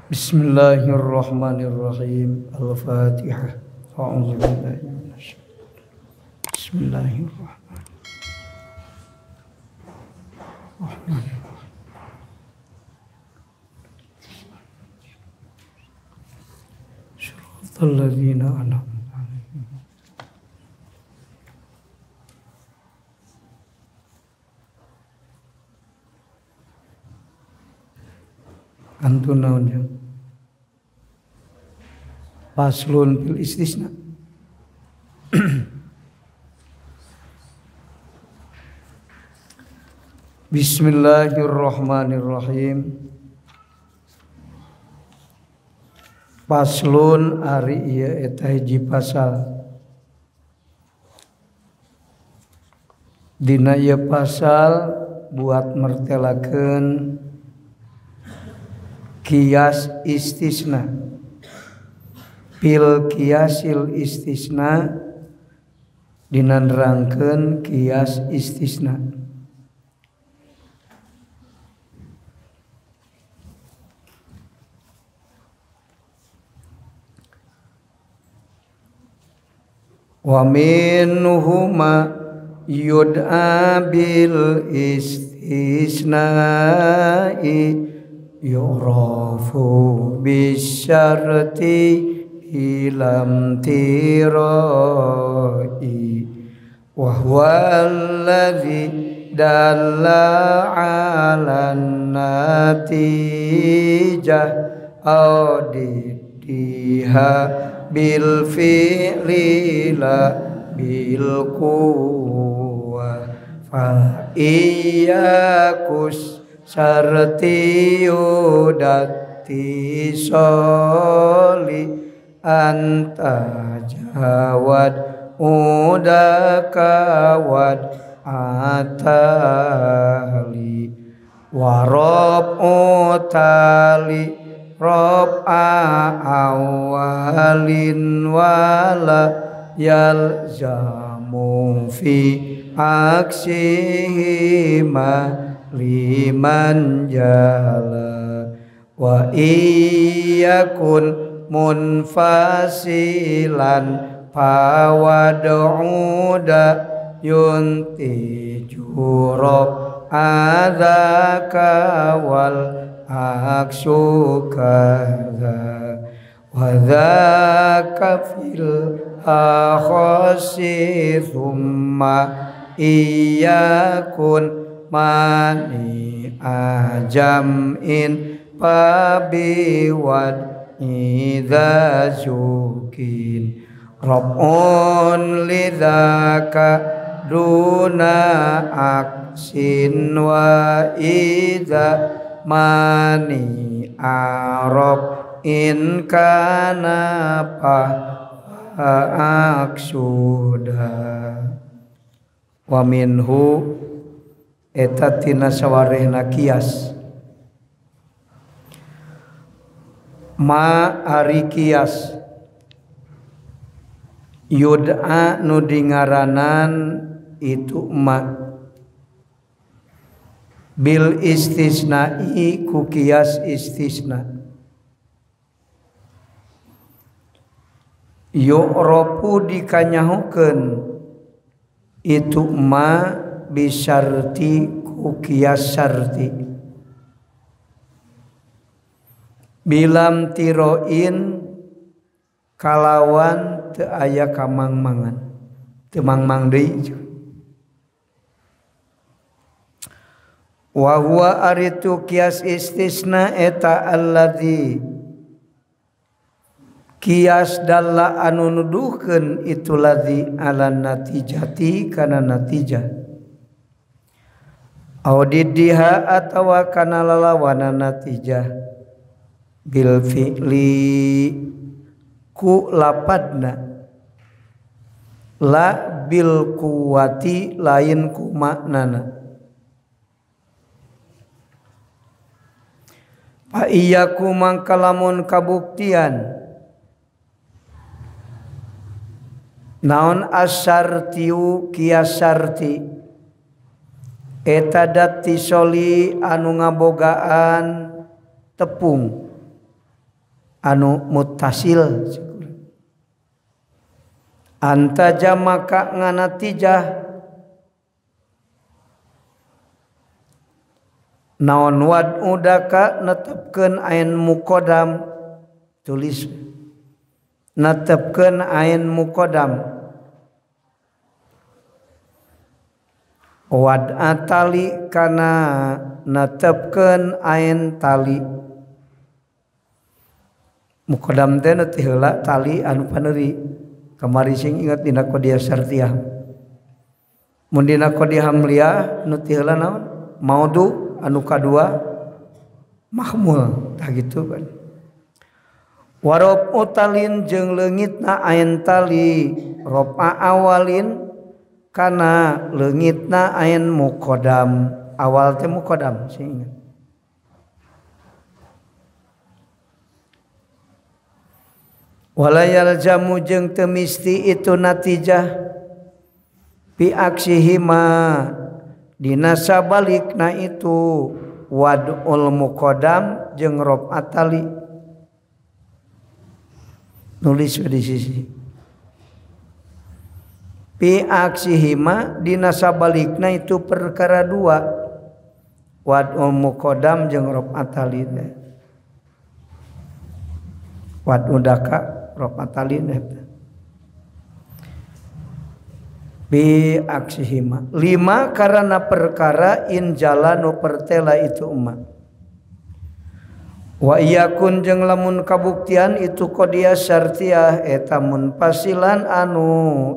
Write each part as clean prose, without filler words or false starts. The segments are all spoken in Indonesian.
Bismillahirrahmanirrahim. Al-Fatihah. A'udzu billahi minasyaitonir rajim. Bismillahirrahmanirrahim. Shiratal ladzina an'amta 'alaihim. Antun naon ya? Faslun fil istisna. Bismillahirrahmanirrahim. Faslun ari ieu eta hiji pasal. Dina ieu pasal buat mertelakeun qiyas istisna. Pil qiyasil istisna dinerangkeun qiyas istisna. Wa minhuma yud'a bil istisna'i yu'rafu bisyarti ilam tirai wa huwa alladhi dalla 'alan natijah awdiha bil fi'li la bil quwwah fa iyakus syarti yudati soli anta jawad udakawad atali warob utali rob awalin wala yalzamu fi aksihima liman jala wa iyakun munfasilan fawad'uda yuntiju rob adaka wal aksu kaza wa dhaka fil akhasi thumma iyakun mani ajam'in pabiwad idza zukin rabun lidzaka duna aksin wa idza mani arab in kana pa aksuda wa minhu eta tina sawarehna qiyas ma ari qiyas yud'a nu dingaranan itu ma bil istisna'i ku qiyas istisna yu'rafu dikanyahukeun itu ma bisyarti ku qiyas syarti bilam tiroin kalawan teu aya kamangmangan teu mangmang deui wa huwa aritu qiyas istisna eta alladzi qiyas dalla anu nuduhkeun itu ladzi ala natijati kana natijah audidiha atawa kana lalawana natijah bil fi'li ku lapadna la bil quwati lain ku maknana fa iyyaku mangkalamun kabuktian naon asyartiu qiyas syarti eta dati soli anu ngabogaan tepung anu muttasil antaja maka nganatijah naon wad udaka netepkeun ain muqaddam tulis netepkeun ain muqaddam wad atali kana netepkeun ain tali muqaddam teh nu heula tali anu paneuri kamari sing ingat dina qadiyah syartiyah mun dina qadiyah hamliyah nu heula naon maudu anu kadua mahmul tah gitu kan warob utalin jeung leungitna ain tali roba awalin kana leungitna ain muqaddam awal teh muqaddam sing ingat walayal jamu jeung teu misti itu natijah bi aksihima dina sabalikna itu wadul muqaddam jeung rob atali nulis di sisi bi aksihima dina sabalikna itu perkara dua wadul muqaddam jeung rob atali wad udaka rob atali bi aksihima lima karena perkara in jalanu pertela itu umat wa iyakun jeung lamun kabuktian itu qadiyah syartiyah eta munfasilan anu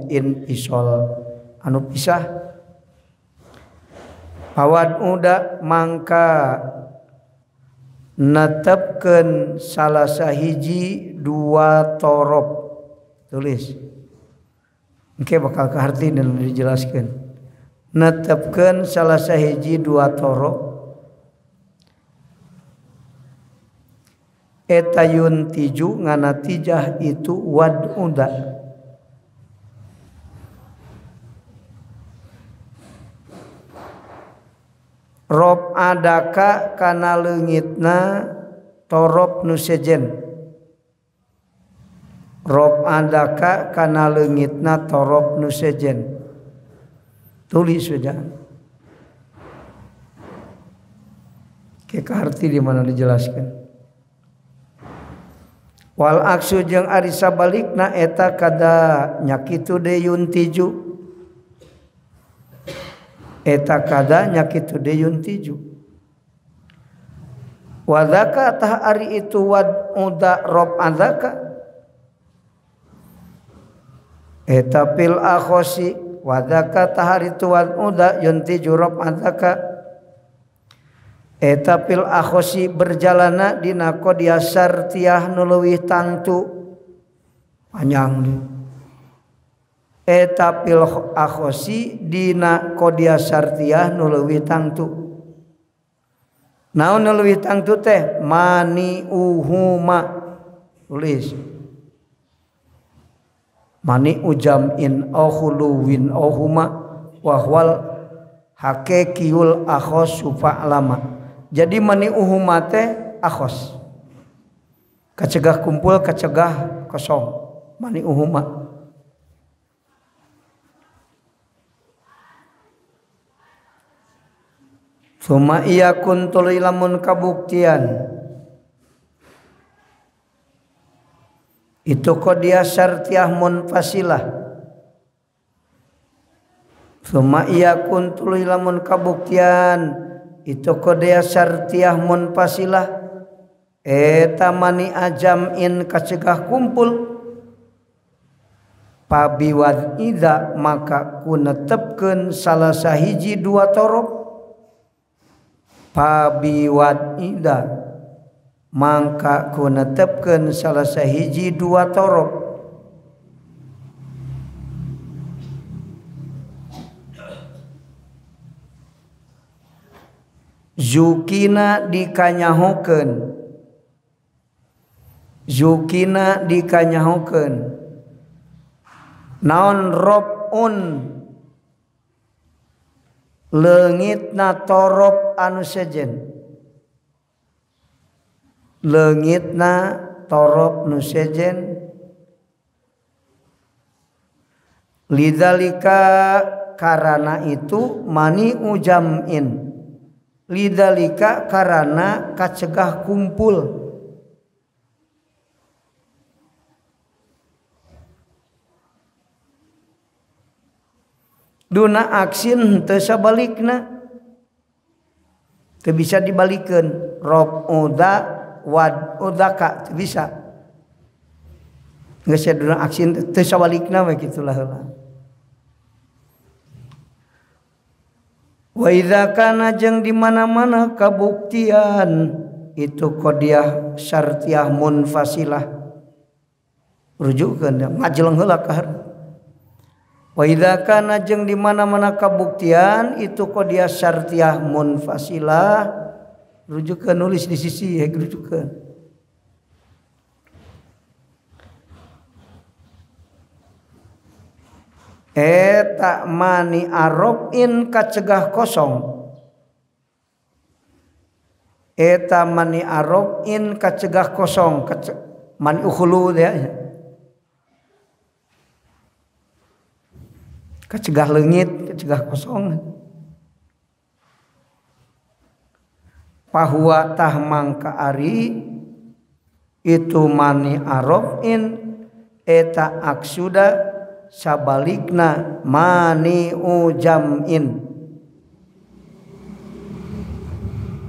inpisol anu pisah awad uda mangka netepkeun salah sahiji dua torob tulis engke bakal kaharti dan dijelaskeun netepkeun salah sahiji dua torob eta yuntiju nganatijah itu wad uda rob adaka kana leungitna torob nu sejen rob adaka kana leungitna torob nu sejen tulis saja ke arti di mana dijelaskan wal aksu jeung ari sabalikna eta kada nyakitu deun tiju eta kada nyakitu deun tiju wadaka tah ari itu wad uda rob adaka eta pil akhosi wadaka tah ari itu wad uda yuntiju rob adaka eta pil akhosi berjalana dina qadiyah syartiyah nu leuwih tangtu panjang deui eta pil akhosi dina qadiyah syartiyah nu leuwih tangtu naon nu leuwih tangtu teh mani uhuma tulis mani ujam'in au khuluwin au huma wa huwal haqiqiul akhos fa'lama jadi mani uhuma teh akhos kacegah kumpul kacegah kosong mani uhuma summa iya kuntul ilamun kabuktian itu qadiyah syartiyah munfasilah summa iya kuntul ilamun kabuktian itu qadiyah syartiyah munfasilah eta mani ajam'in kacegah kumpul pabiwad ida maka kunetepkeun salah sahiji dua torob pabiwad ida mangka kunetepkeun salah sahiji dua torob zukina dikanyahokeun naon robun leungitna torob anu sejen leungitna torob nu sejen. Lidzalika karana itu mani ujam'in. Lidzalika karana kacegah kumpul. Duna aksin teu sabalikna. Teu bisa dibalikeun. Rob uda wad udaka teu bisa. Geus duna aksin teu sabalikna we kitulah heula. Wa idza kana jeung di mana-mana kabuktian itu qadiyah syartiyah munfasilah. Rujukkeun ngajeleng heula ka hareup. Wa idza kana jeung di mana-mana kabuktian itu qadiyah syartiyah munfasilah. Rujukkeun nulis di sisi rujukkeun. Eta mani arobin kacegah kosong. Eta mani arobin kacegah kosong. Mani ukhulu ya. Kacegah leungit, kacegah kosong. Pahuwa tah mangka ari itu mani arobin eta aksuda sabalikna mani ujam'in.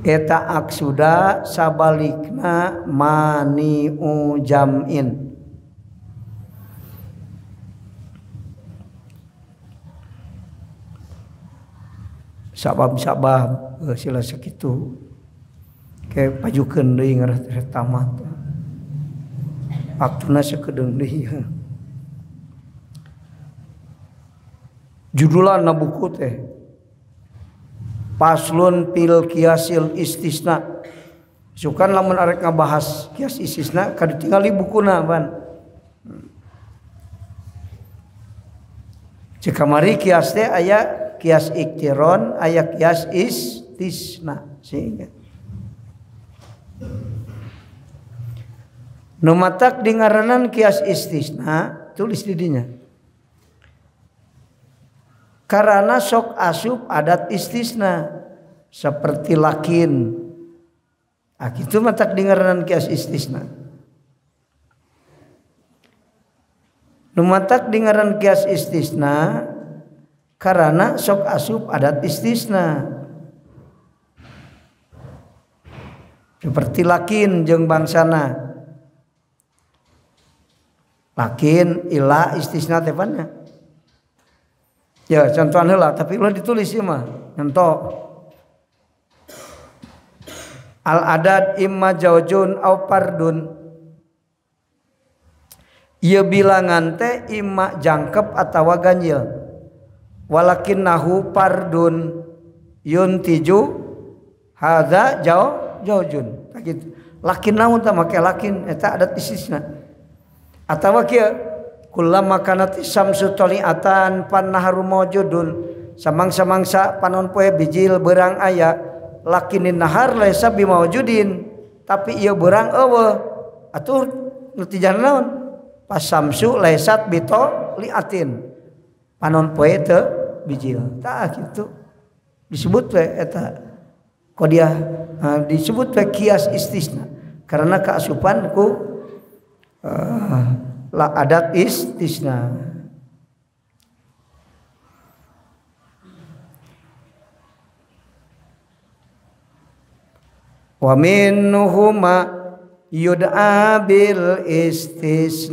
Eta aksuda sabalikna mani ujam'in. Sabab-sabab sila sakitu ke pajukeun deui ngarah tamat. Waktuna sakedeung deui. Judulan na buku teh Paslun fil qiyasil istisna. Sukan lamun arek ngabahas qiyas istisna kada tingali bukuna ban. Cek kamari qiyas teh aya qiyas iktiron, aya qiyas istisna sehingga nu matak di ngaranan qiyas istisna tulis di dinya. Karena sok asup adat istisna seperti lakin. Itu matak dengaran kias istisna. Nu matak dengaran kias istisna karena sok asup adat istisna. Seperti lakin jeung bangsana. Lakin ila istisna tepana. Ya contohan heula tapi ulah ditulis ieu mah nyontok. Al adad imma jaujun au pardun. Ieu bilangan teh imma jangkep atawa ganjil. Walakinnahu pardun yuntiju hadza jaujun. Kitu. Lakin naon tah make lakin eta adat istisna. Atawa kieu kullama kanat samsu toliatan pannaharu mawjudun samang-samangsa panon poe bijil berang aya lakinin nahar laisa bimawjudin tapi ieu berang eueuh atuh nutijan naon pas samsu laisat bito liatin panon poe teu bijil tah kitu disebut we eta qadiyah disebut we qiyas istisna karena keasupan ku la adat istisna. Wa minhuma yud'a bil istisna'i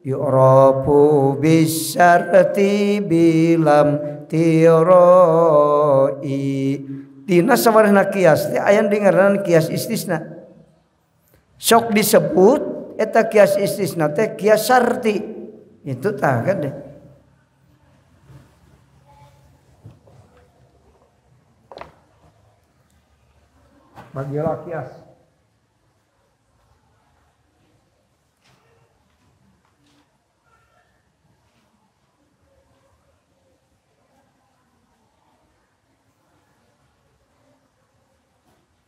yu'rafu bisyarti bilam tiroi. Dina sawarna qiyas teh aya dengaran qiyas istisna. Sok disebut eta qiyas istisna teh qiyas syarti. Itu tah kan deh. Bagilah qiyas.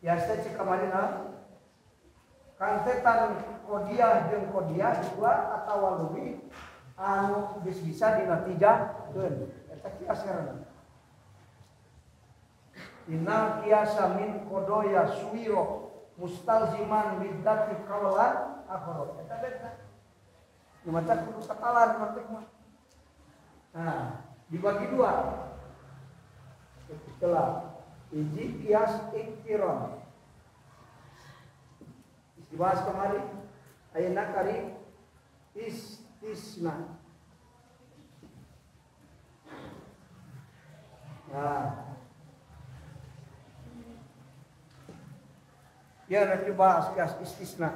Qiyas teh cek kamarina kantetan kodiah jeung kodiah dua atawa leuwih anu geus bisa dinatijahkeun eta kias ngaranna. Innal qiyasa min qadaya suwiro mustalziman bidzati qawalan akhara. Eta beda. Nu maca kudu katalan kontek mah. Nah, dibagi dua. Setelah hiji qiyas iktiron. Dibahas kemarin ayeuna kari istisna. Nah, ya nanti bahas kias istisna.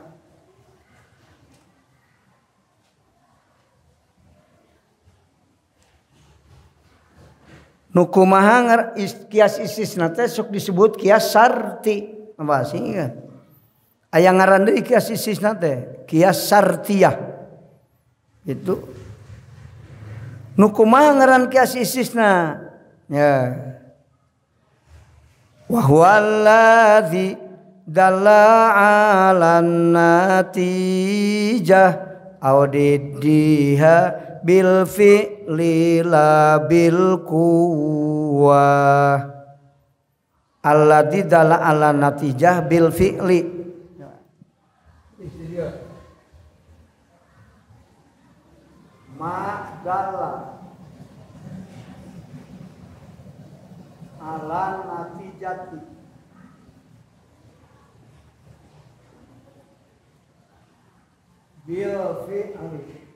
Nu kumaha kias istisna teh sok disebut kias sarti. Bahasa ingat. Aya ngaran deui kias istisna teh kias sartiyah. Itu nu kumaha ngaran kias istisna? Ya. Wa huwallazi dalla 'alan natijah audiddiha bil fi'li la bil quwwah. Alladzi dalla 'alan natijah bil fi'li. Ma dalla 'alan natijati bil fi'li.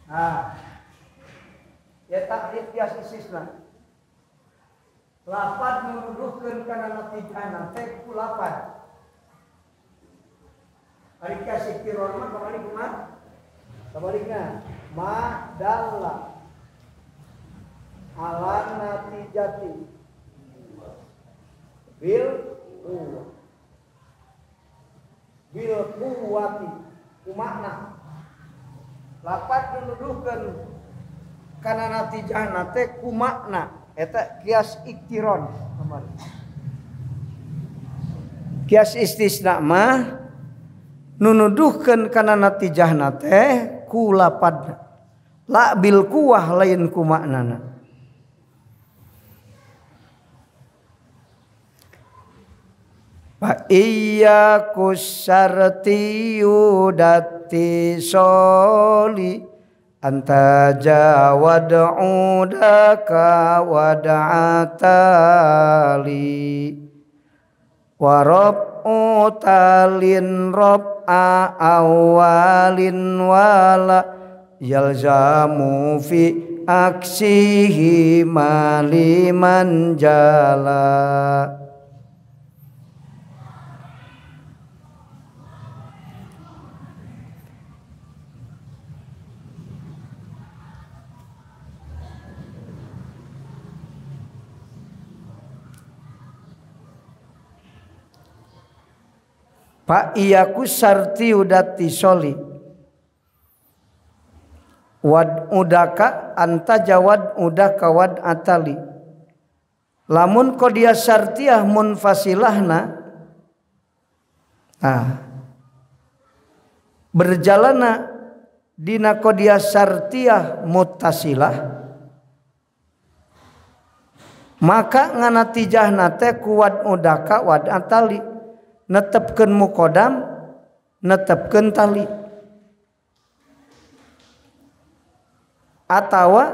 Nah, ya takrif kias istisna. Lapad nuduhkeun kana natijahna teh ku lapad. Ari kias iktiron mah kamari kumaha? Sebaliknya, ma dalla 'alan natijati bil quwwah. Bil quwwati kumakna lapat nuduhkeun kana natijahna teh kumakna eta kias iktiron kemarin. Kias istisna mah nunuduhkeun kana natijahna teh ku lapadna la bil quwwah lain ku maknana. Fa iyyakus syarti yudati soli anta jawad udaka wada'atali warab utalin rab'a awalin wala yalzamu fi aksihi maliman jala. Pak iyaku sarti udati soli wad udaka anta jawad udaka wad atali lamun qadiya sartiyah munfasilahna berjalana dina qadiya sartiyah muttasilah maka nganatijahna teh kuwad udaka wad atali netepkeun muqaddam netepkeun tali atawa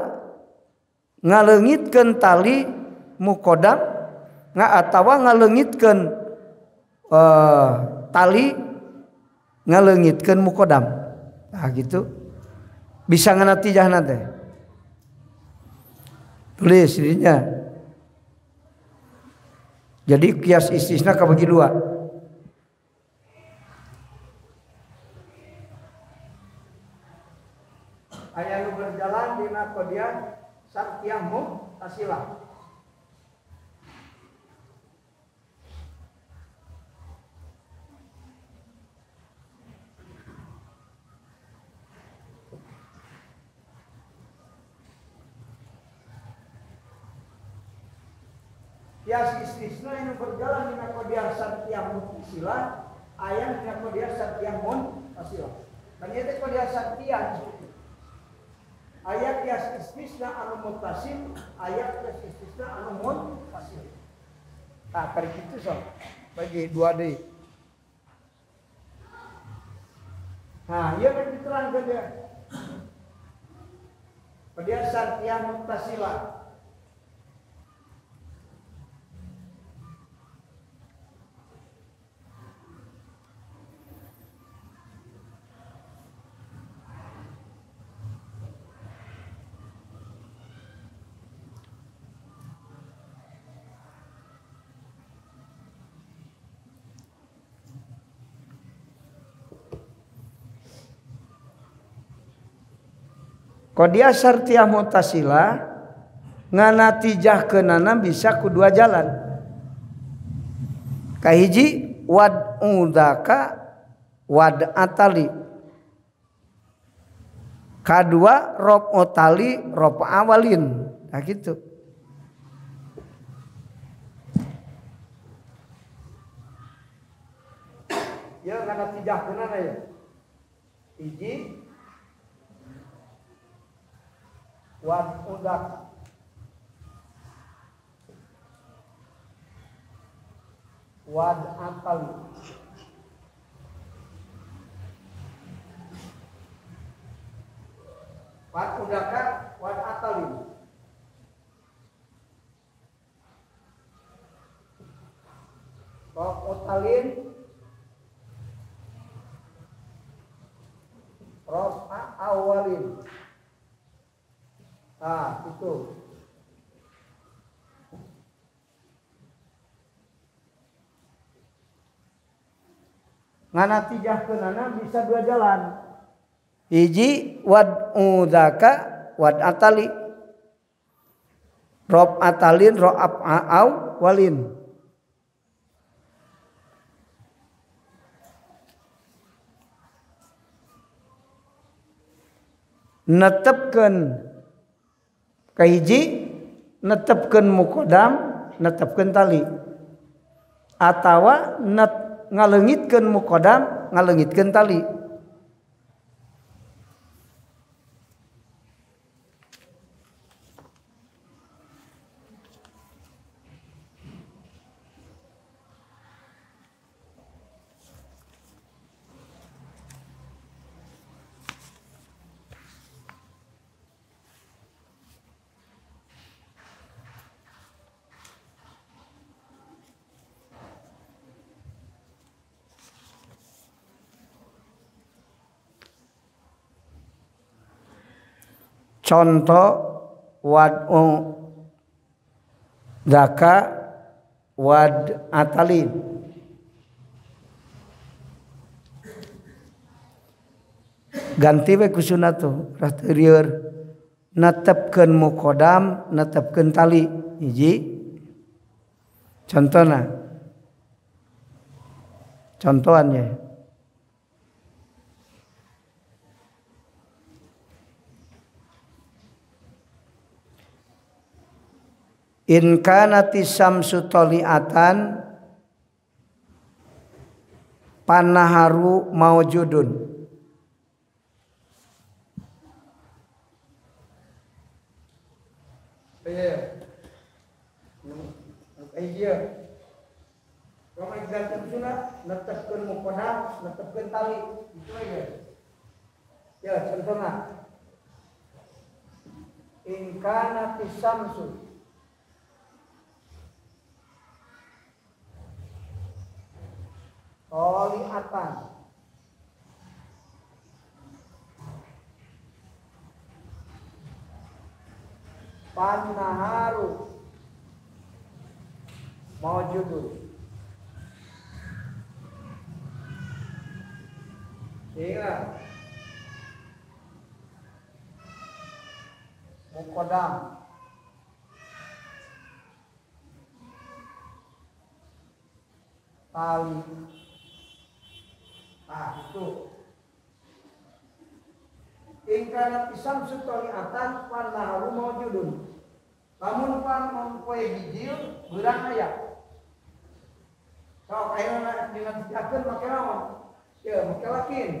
ngaleungitkeun tali muqaddam atawa ngaleungitkeun tali ngaleungitkeun muqaddam. Nah gitu bisa nganatijahna teh tulis dirinya. Jadi kias istisna kabagi dua. Aya nu berjalan dina qadiyah sartiyah muttasilah. Kias istisna yang berjalan dina qadiyah sartiyah muttasilah ayat yang kodia satya muntasilah. Dan itu kodia satya. Ayat yang istisna anu muttasil, ayat yang istisna anu munfasil. Nah, kali itu so bagi 2D. Nah, ia kan diterangkan dia. Kodia satya muntasilah. Kodia syartiyah mutasila nganatijahkeunana bisa ku dua jalan. Kahiji wad udaka wad atali. Kadua rob otali rob awalin. Nah gitu. Ya nganatijahkeunana ya. Hiji wad udak wad atali wad udaka wad atali rob otalin rob awalin. Ah, itu. Nganatijahkeunana bisa dua jalan. Hiji wad udaka wad atali. Rob atalin rob awalin. Netepkeun kahiji netepkeun muqaddam netepkeun tali atawa ngaleungitkeun muqaddam ngaleungitkeun tali. Contoh wad zaka wad atalin. Ganti we ku sunatu raterieur netepkeun muqaddam netepkeun tali hiji. Contohannya in kanati syamsu toliatan panaharu maujudun. Kalau gantung sunat, netepkeun muqaddam, netepkeun tali, itu aja. Ya, contohnya. In kanati syamsu toliatan panaharu maujudun. Ingat muqaddam tali. Nah itu ingkana pisang sutoliatan panaharu maujudun. Lamun pan mempoe hijil berang aya. Kalau ayeuna dinantiakeun make naon? Ya, make lakin.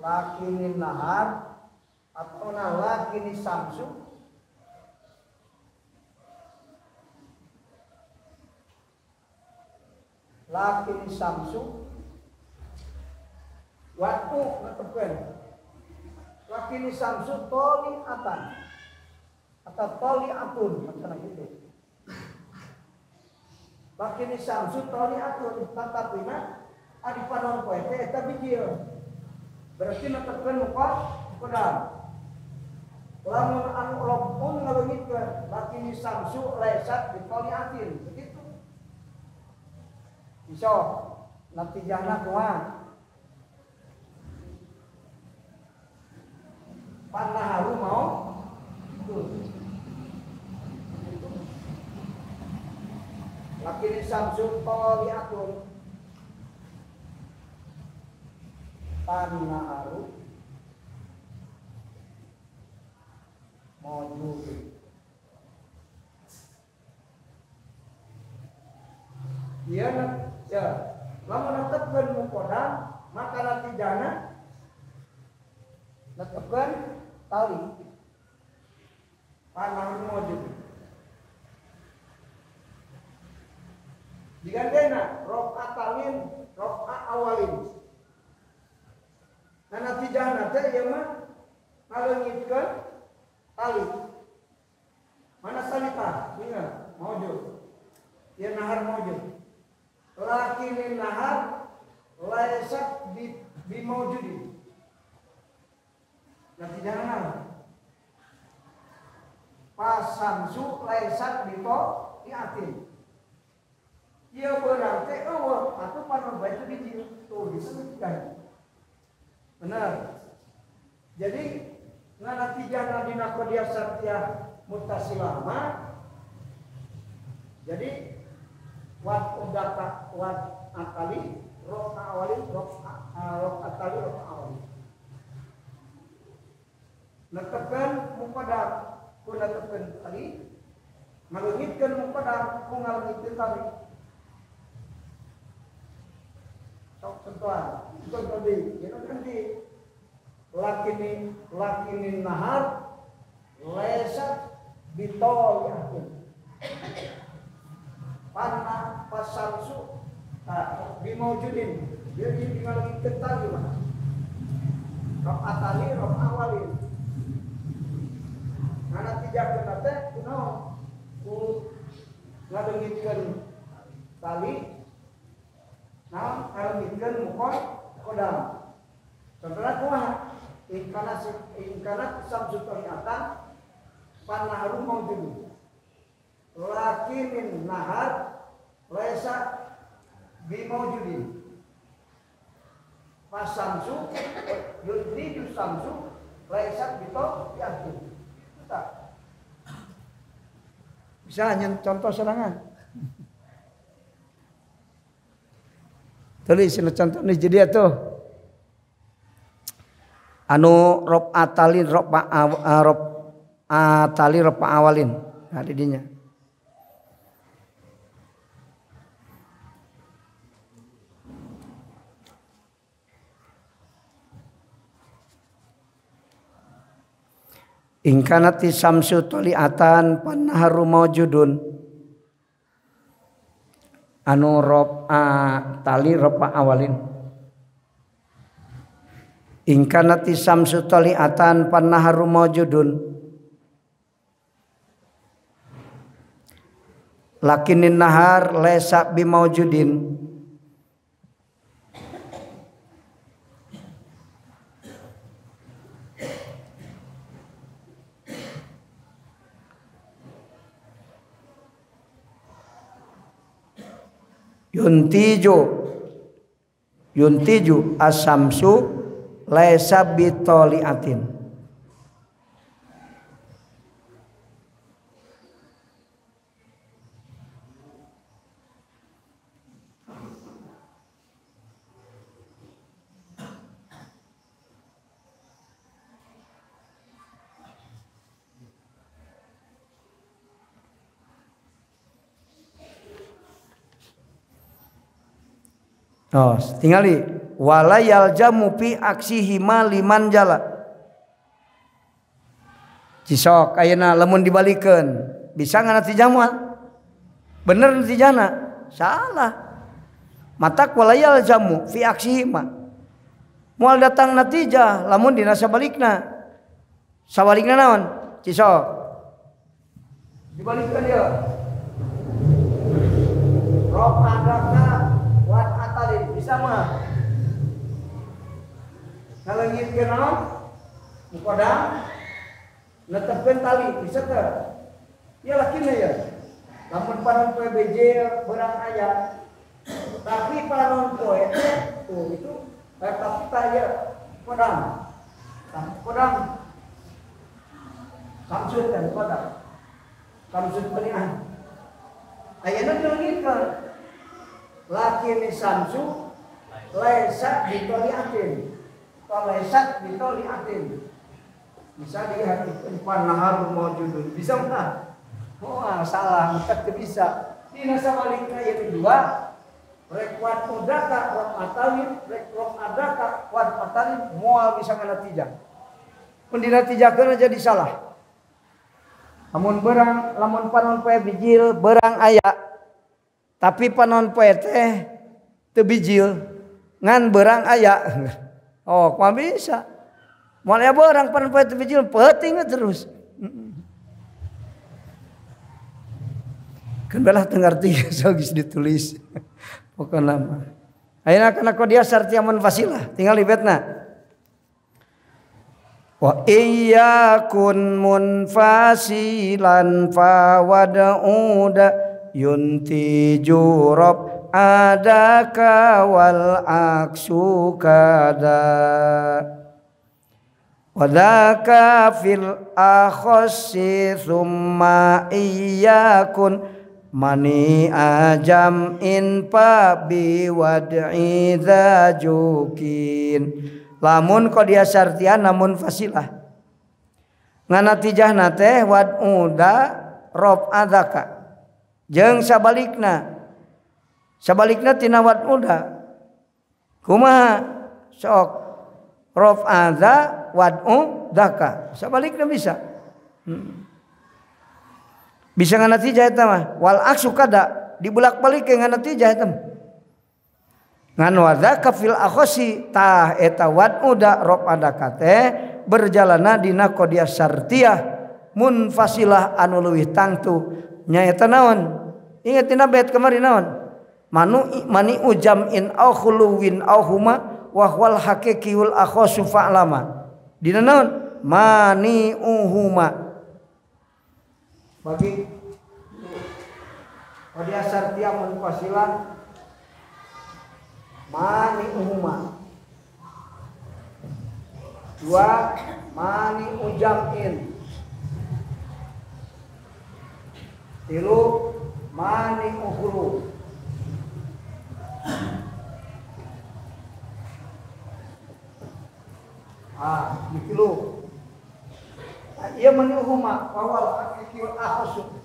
Lakinin nahar atau lakini samsu. Lakini samsu waktu ngetepkeun. Lakini samsu toli atan atau toli atun macam gitu. Lakini samsu toli atun tatapina adi panon poe teh eta bijil. Berarti ngetepkeun muka kodam. Lamun anu lopun ngaleungitkeun lakini samsu lesat di toli atin begitu. Iso natijahna kumaha? Panaharu mau tuh. Lakini samsu toliatun panaharu mau dulu. Dia ya, lamun netepkeun mukodam maka natijahna netepkeun tali panah mojud digandena roka talin roka awalin nah natijahna teh ieu mah ngaleungitkeun tali mana salita ingat mojud ieu nahar mojud lakinin nahar laisat bi mawjudin. Natijahna pasamsu laisat bi atin. Ieu berarti eueuh atuh panon bae teh biji tuh disebutkan. Benar. Jadi natijahna dina qadiyah sartiyah muttasilama jadi wat udaka wat akali rok awalin rok akali rok awalin netepkeun muqaddam ku netepkeun tali ngaleungitkeun muqaddam ku ngaleungitkeun tali sok contohan contoh deui kita nanti lakinin nahar lesat bitol yakin panna pasamsu bimaujudin dia tinggal kental gimana rok atali rok awalin karena tidak kena teh kunaon ku ngadeungitkeun tali naon ngadeungitkeun mukon kodam contohna kumaha ingkana samsu tariatan panna harum maujudin lakinin nahar lesa bimaujudin pasamsu yudhidu samsu lesa bito yakin bisa hanya contoh serangan tulis contoh nih jadi atuh anu rob atalin rob atali rob awalin nah didinya ingkanati samsu toliatan panaharu maujudun anu rob tali rob awalin ingkanati samsu toliatan panaharu maujudun lakinin nahar lesa bimaujudin yuntiju asamsu laisa bitoliatin Oh, tingali wala yaljamu fi aksihima liman jala. Cisok ayeuna lamun dibalikeun bisa ngana ti jamual? Bener natijana? Salah. Matak wala yaljamu fi aksihima. Moal datang natijah lamun dina sabalikna. Sabalikna naon? Cisok. Dibalikkeun ya. Rob adaka wat atalin bisa mah. Naleungitkeun naon? Mukodam netepkeun tali bisa teu? Ya lakina ya. Lamun panon poe beje beurang aya. Tapi panon poe tuh itu tapi taya kodam. Kodam. Kamsud kan kodam. Kamsud panian. Ayeuna naleungitkeun. Lakini samsu laisa bitoliatin. Laisa bitoliatin. Bisa diartikan panahar maujudun. Bisa mah? Oh, salah, tak bisa. Dina sabalikna yang kedua, rekwat udaka rok atalin, rekwat adaka wat atalin moal bisa nganatijah. Mun dinatijahkeun jadi salah. Lamun berang, lamun panon poe bijil berang aya. Tapi panon poe teh teu bijil ngan berang aya. Oh, kumaha bisa? Moal aya berang panon poe teu bijil peuting terus. Kan belah tengarti so geus ditulis. Pokona mah. Ayeuna kana dia sartia munfasilah, tinggal libetna. Wa iyyakun munfasilan fa wad'uda yuntiju rabb adaka wal aksu kada. Wadaka fil akhossi thumma iyyakun mani ajam in pa biwad'i dhajukin. Lamun qadia syartian namun fasilah nganatijahna teh wad'uda rob adaka jeung sabalikna tina wad'uda kumaha sok rob adha wad'udaka sabalikna bisa bisa nganatijah eta mah wal aksu kada dibulak-balik ke nganatijah eta mah ngan wadzaka fil akhasi tah eta wad'uda rob adaka teh berjalana dina qadiyah syartiyah munfasilah anu leuwih tangtu nyaeta naon inget dina bait kamari naon mani ujam in au khuluwin au huma wa wal haqiqiul akhasu fa'lama dina naon mani uhuma bagi qadiyah syartiyah munfasilah mani uhuma dua mani ujamin tilu mani ukhulu tilu ieu mani uhuma wawal haqiqiul akhasu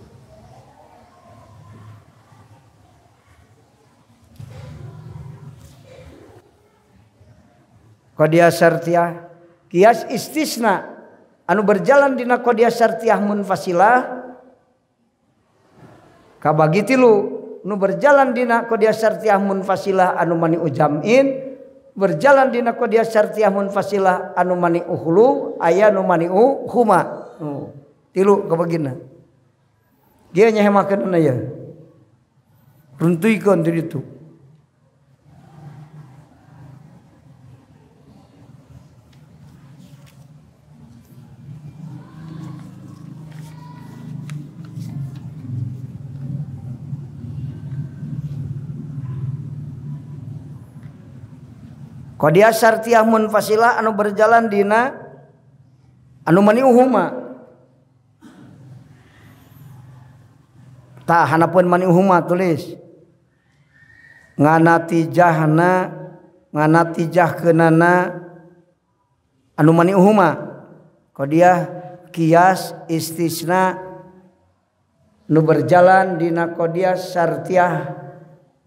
qadiyah syartiyah kias istisna anu berjalan dina qadiyah syartiyah munfasilah kabagi tilu nu berjalan dina qadiyah syartiyah munfasilah anu mani ujamin berjalan dina qadiyah syartiyah munfasilah anu mani uhlu aya nu mani huma tilu kabagina dia nyahemakeun aya runtuykeun di ditu. Qadiyah syartiyah munfasilah anu berjalan dina anu mani uhuma tah hanapeun mani uhuma tulis nganatijahkeunana anu mani uhuma qadiyah qiyas istisna nu berjalan dina qadiyah syartiyah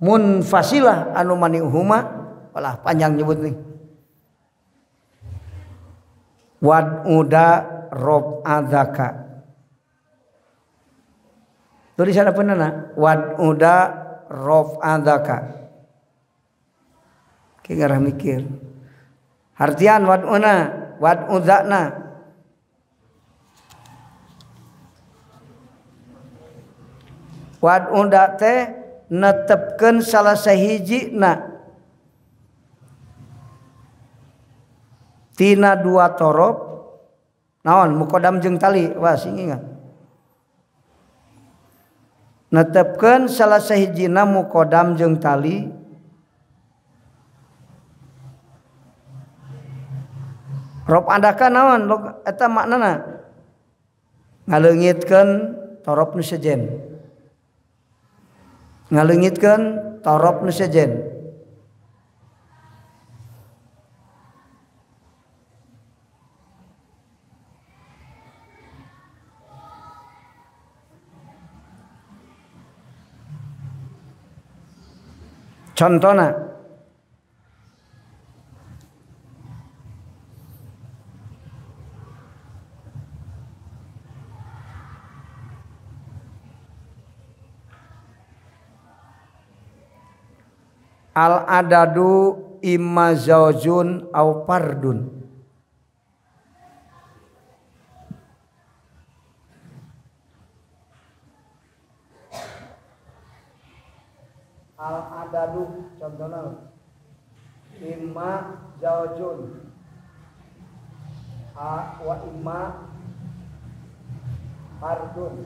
munfasilah anu maniuhuma walah panjang nyebut nih. Wad'uda rob adzaka. Tulisan apa nana? Wad'uda rob adzaka. Ki ngarah mikir. Artian wad'una, wad'udzana. Wad'uda teh netepkeun salah sahijina tina dua torob naon mukodam jeung tali wah sing ingat netepkeun salah sahijina mukodam jeung tali rob adaka naon eta maknana ngaleungitkeun torob nu sejen ngaleungitkeun torob nu sejen contohna al adadu imma zaujun au fardun al adadu contohna imma zaujun wa imma fardun.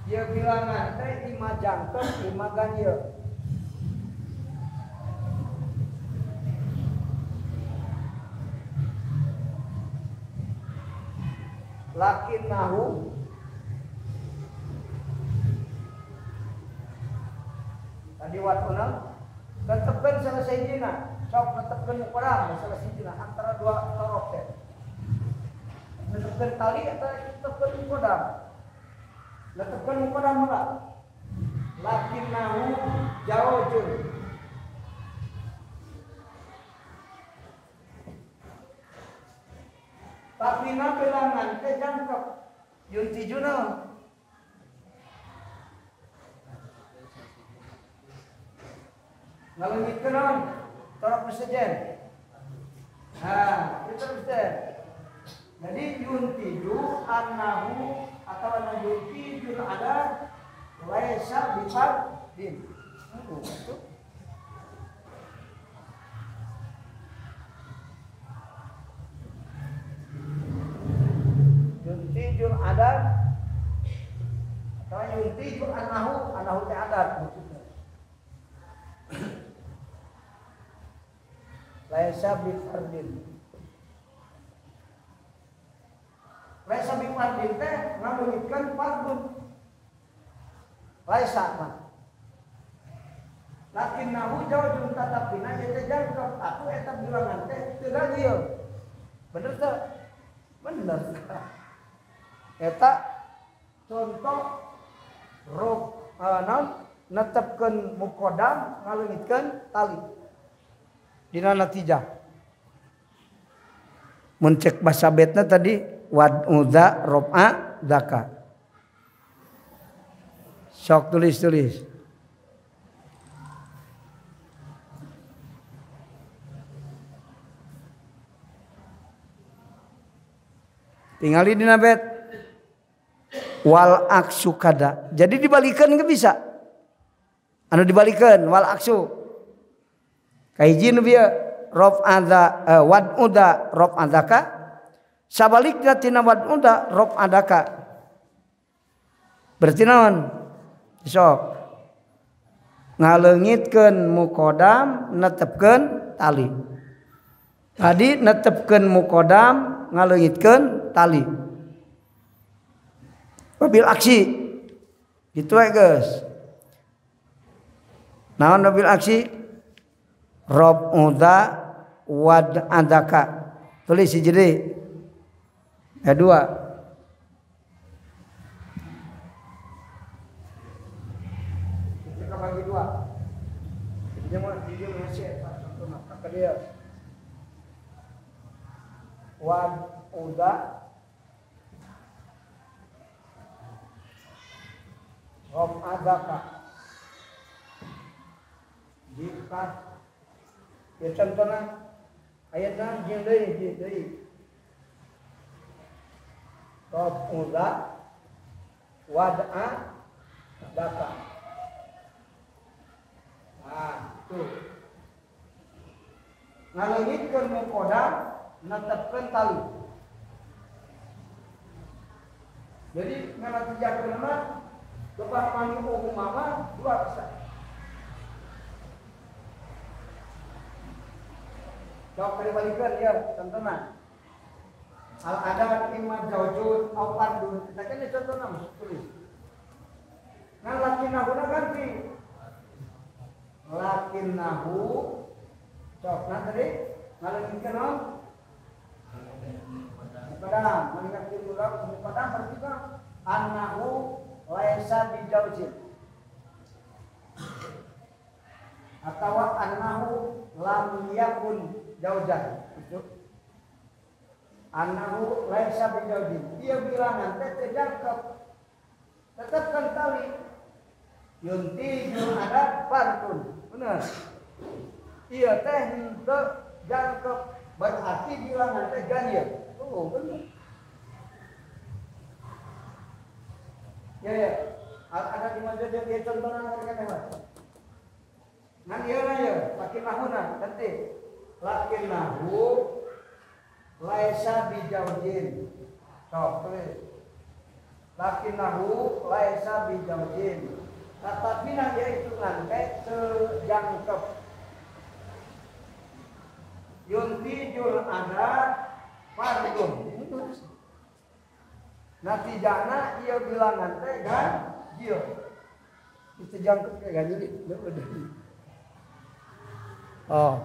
Dia bilangan teh imma jangkep imma ganjil. Lakin nahu tadi watuna tetepkeun salah sahijina sok tetepkeun ukuran salah sahijina antara dua torob teh tetepkeun tali atau tetepkeun ukuran tetepkeun ukuran mula lakin nahu jaujun tapi na bilangan teh jangkep yuntijuna ngaleungitkeun naon torob sejen. Nah, itu sejen. Jadi yuntiju annahu atau yuntiju ada laisa bifardin. Yuntiju ada atau yuntiju annahu teh adat maksudnya. Laisa bifardin. Laisa bifardin teh ngaleungitkeun fardun. Laisa mah. Lakin nahu jaujun tatapina eta jangkep atuh eta bilangan teh teu ganjil. Bener teu? Bener. Eta contoh rob netepkeun mukodam ngaleungitkeun tali. Dina natijah mencek bahasa betna tadi wad'udha rob'a dzaka sok tulis tingali dina bet wal aksu kada jadi dibalikeun ge bisa anu dibalikeun wal aksu kahiji nu bieu rob adza wad'uda rob adzaka sabalikna tina wad'uda rob adaka berarti naon sok ngaleungitkeun mukodam netepkeun tali tadi netepkeun mukodam ngaleungitkeun tali wabil aksi gitu we geus naon wabil aksi rob uda wad adaka tulis hiji deui dua kabagi dua. Dia mah dia ngasih contohna ka dia. Wad uda rob adaka jika ya contohna ayatna jeung deui rob uda wad'a daka. Nah, tuh. Ngaleungitkeun muqaddam netepkeun tali. Jadi ngalatijahkeun mah lepas mani umama dua bisa. Coba dibalikkan ya, contohnya. Al ada imam zaujun au fardun. Kita kan contohnya masuk tulis. Ngan lakinahuna ganti. Lakinahu cokna tadi ngalengkeun naon? Padahal meninggalkan dulu padahal berarti kan annahu laisa bijaujin atau annahu lam yakun jaujan itu annahu laisa bijaujin dia bilangan teh jangkep tetapkan tali yunti jul ada partun benar iya teh henteu jangkep berarti bilangan teh ganjil. Oh benar. Ya. Ada di mana dia contohnya mereka lewat. Ngan ieu na ya, lakinahuna nanti. Lakinahu laisa bijaujin. Sok tulis. Lakinahu laisa bijaujin. Tetapi nah dia itu nanti sejangkep. Yuntijul ada fardun. Natijana ieu bilangan teh ganjil. Itu jangkep ke ganjil udah. Oh.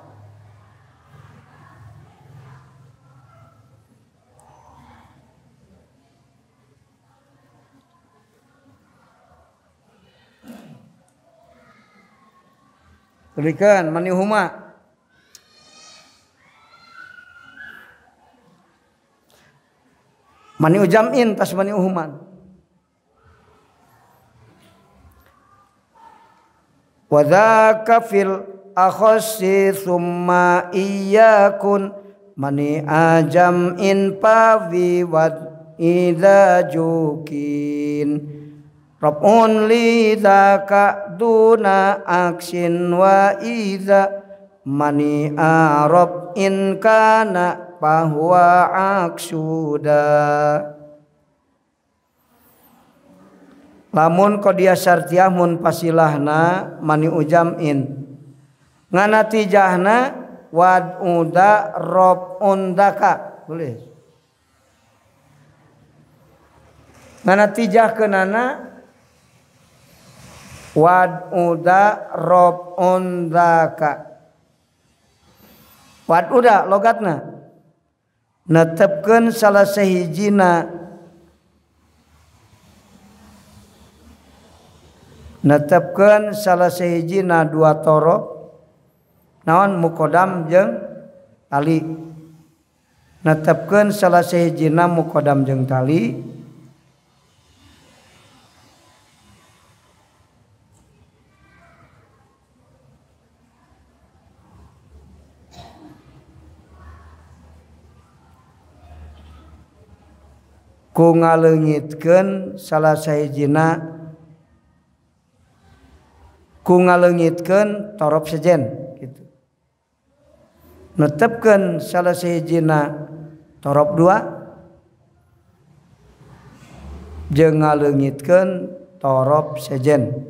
Berikan manihuma. Mani ujamin tas mani uhuman. Wa dzaka fil akhassi summa iyyakun mani ajam in pawi wad idza jukin rabun li dzaka duna aksin wa idza mani arab in kana bahwa aksuda lamun qadiyah syartiyah mun pasilahna mani ujamin nganatijahna wad uda rob undaka tulis nganatijah keunana wad uda rob undaka wad uda logatna netepkeun salah sahijina dua torob naon muqaddam jeung tali netepkeun salah sahijina muqaddam jeung tali ku ngaleungitkeun salah sahijina torob sejen gitu. Netepkeun salah sahijina torob dua jeung ngaleungitkeun torob sejen.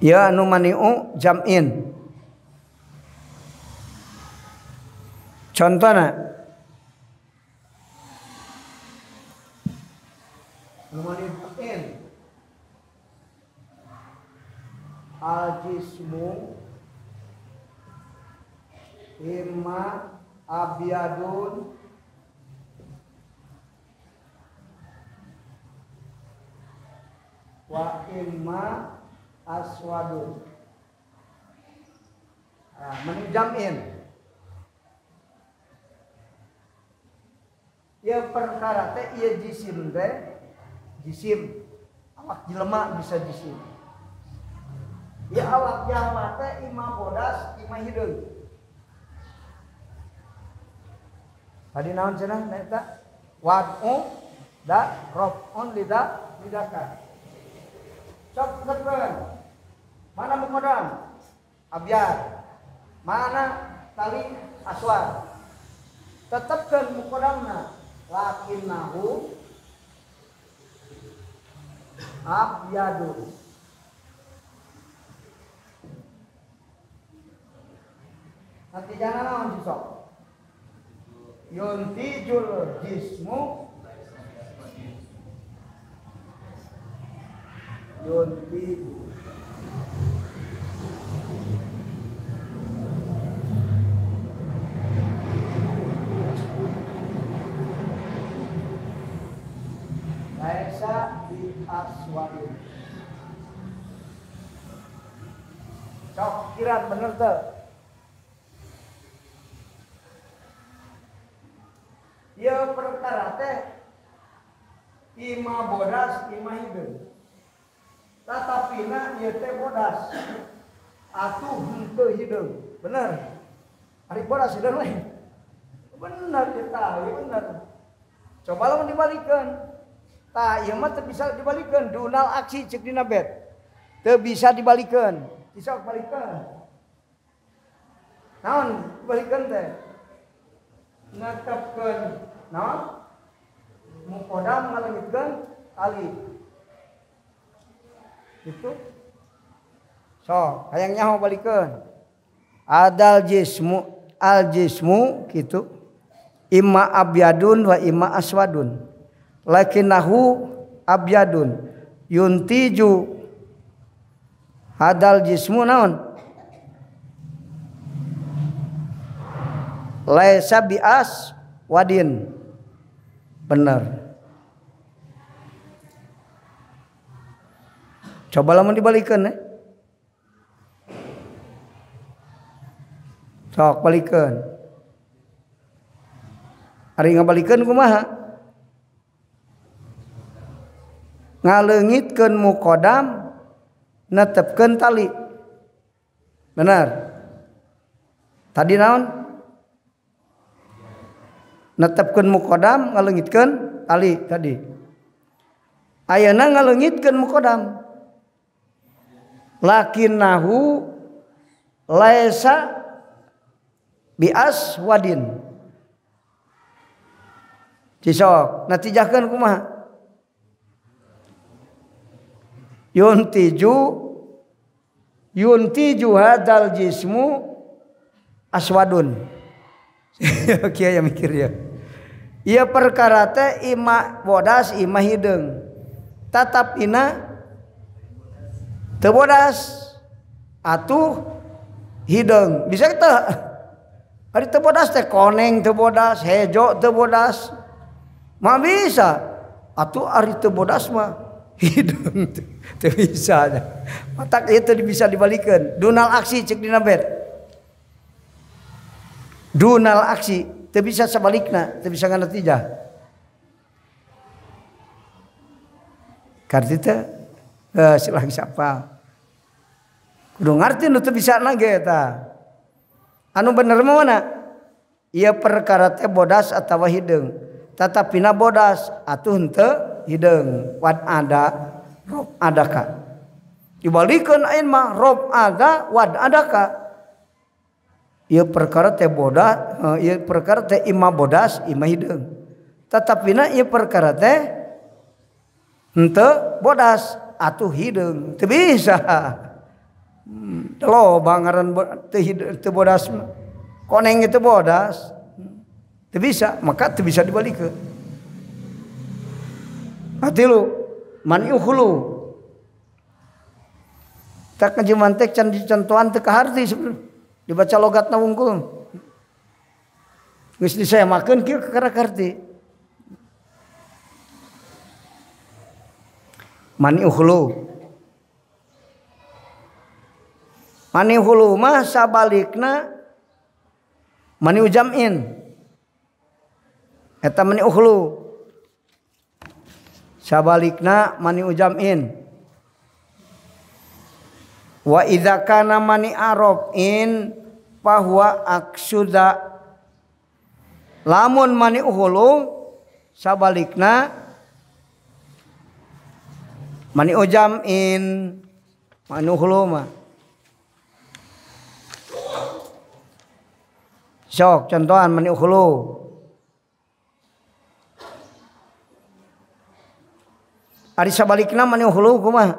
Ya anu mani'u jam'in. Contohna anu mani'in al jismu imma abyadun wa imma aswadun. Menjamin ya perkara teh ieu jisim teh jisim awak jelema bisa jisim ya awak jalma teh imah bodas imah hideung. Tadi naon cenah eta wad'u da raf'un lidaka. Sok ngetkeun. Mana mukodam? Abyad. Mana tali aswad? Tetepkeun mukodamna lakinnahu abyadun. Nanti jangan naon sok. Yuntijul jismu yuntiju laisa bi aswadin. Sok kira bener tuh. Ya perkara teh imah bodas imah hideung. Tatapina ieu teh bodas. Atuh henteu hideung. Bener. Ari bodas hideung lain. Bener kita, bener. Coba lamun dibalikeun. Tah ieu mah teu bisa dibalikeun, dunal aksi ceuk dina bet. Teu bisa dibalikeun. Bisa balikeun. Naon dibalikeun teh? Netepkeun naon? Mukodam ngalengitkeun tali. Itu. So, hayang nyaho balikeun. Adal jismu al jismu kitu. Imma abyadun wa imma aswadun. Lakinnahu abyadun. Yuntiju adal jismu naon? Laisa bias wadin. Benar. Coba lamun dibalikeun sok balikeun. Ari ngabalikeun kumaha? Ngaleungitkeun mukodam netepkeun tali. Benar. Tadi naon? Netepkeun mukodam ngaleungitkeun tali tadi. Ayeuna ngaleungitkeun mukodam. Lakinnahu laisa bias wadin. Cisok natijahkeun kumaha? Yuntiju hadzal jismu aswadun. Kieu mikir ya. Ieu perkara teh imah bodas imah hideung. Tatapina teu bodas atuh hideung. Bisa teu? Ari teu bodas teh koneng teu bodas, hejo teu bodas. Mah bisa. Atuh ari teu bodas mah hideung teu bisa. Matak ieu teu bisa dibalikeun. Dunal aksi ceuk dina bet. Dunal aksi teu bisa sabalikna, teu bisa nganatijah. Karti teh silang siapa? Kudu ngarti nu teu bisa na ge eta. Anu bener mah mana? Ieu perkara teh bodas atawa hideung. Tatapina bodas atuh henteu hideung. Wad ada rob adaka. Dibalikeun ayeuna mah rob ada wad adaka. Ieu perkara teh bodas, ieu perkara teh imah bodas, imah hideung. Tatapina ieu perkara teh henteu bodas atuh hideung. Teu bisa. Loba ngaran teu bodas koneng itu bodas. Teu bisa, maka teu bisa dibalikeun. Atilu man yukhulu. Tak kajiman teh can dicontohan teu kaharti sebenarnya. Dibaca logatna wungkul. Geus disayamakeun kieu kakara-karti. Mani uhulu. Mani uhulu mah sabalikna mani ujamin. Eta mani uhulu. Sabalikna mani ujamin. Wa idza kana mani arabin fahuwa aksuda. Lamun mani uhulu sabalikna mani ujamin mani uhulu mah. Sok contohan mani uhulu. Ari sabalikna mani uhulu kumaha?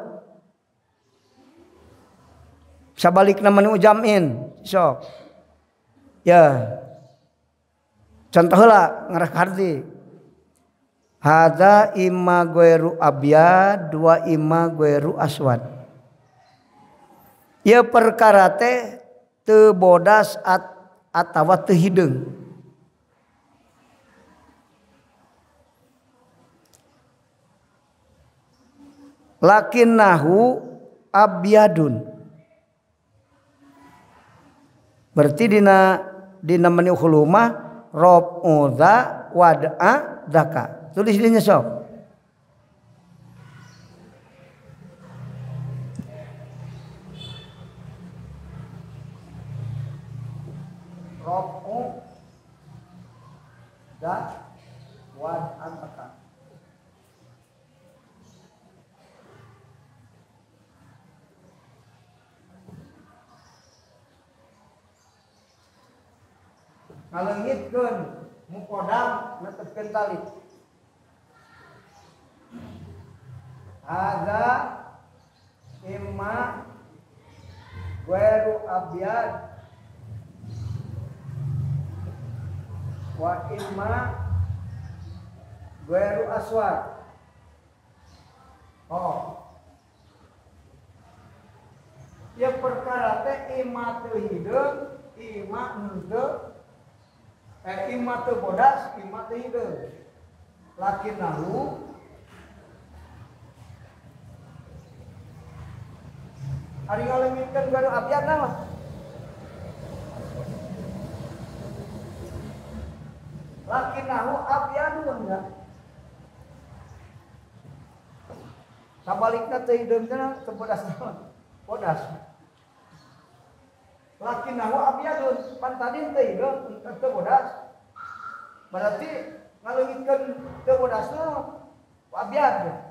Sabalikna mani ujamin. Sok. Ya. Contoh heula ngarah hardi. Hadza imma ghairu abyad wa imma ghairu aswad. Ieu perkara teh teu bodas atawa teu hideung. Lakinnahu abyadun. Berarti dina mani uhulu mah rob'udha wad'a dzaka. Tulis dinya sok. Rob'udha wad'a dzaka. Ngaleungitkeun muqaddam netepkeun tali. Hadza imma ghairu abyad wa imma ghairu aswad. Oh. Ya perkara teh imma teu hideung, imma henteu. Imma teu bodas, imma teu hideung. Lakinnahu ari ngaleungitkeun ghairu abyad mah. Lakinnahu abyadun ya. Sabalikna teu hideung teh bodas naon? Bodas. Lakinnahu abyadun, pan tadi teu hideung teu bodas. Berarti ngaleungitkeun teu bodas abyad.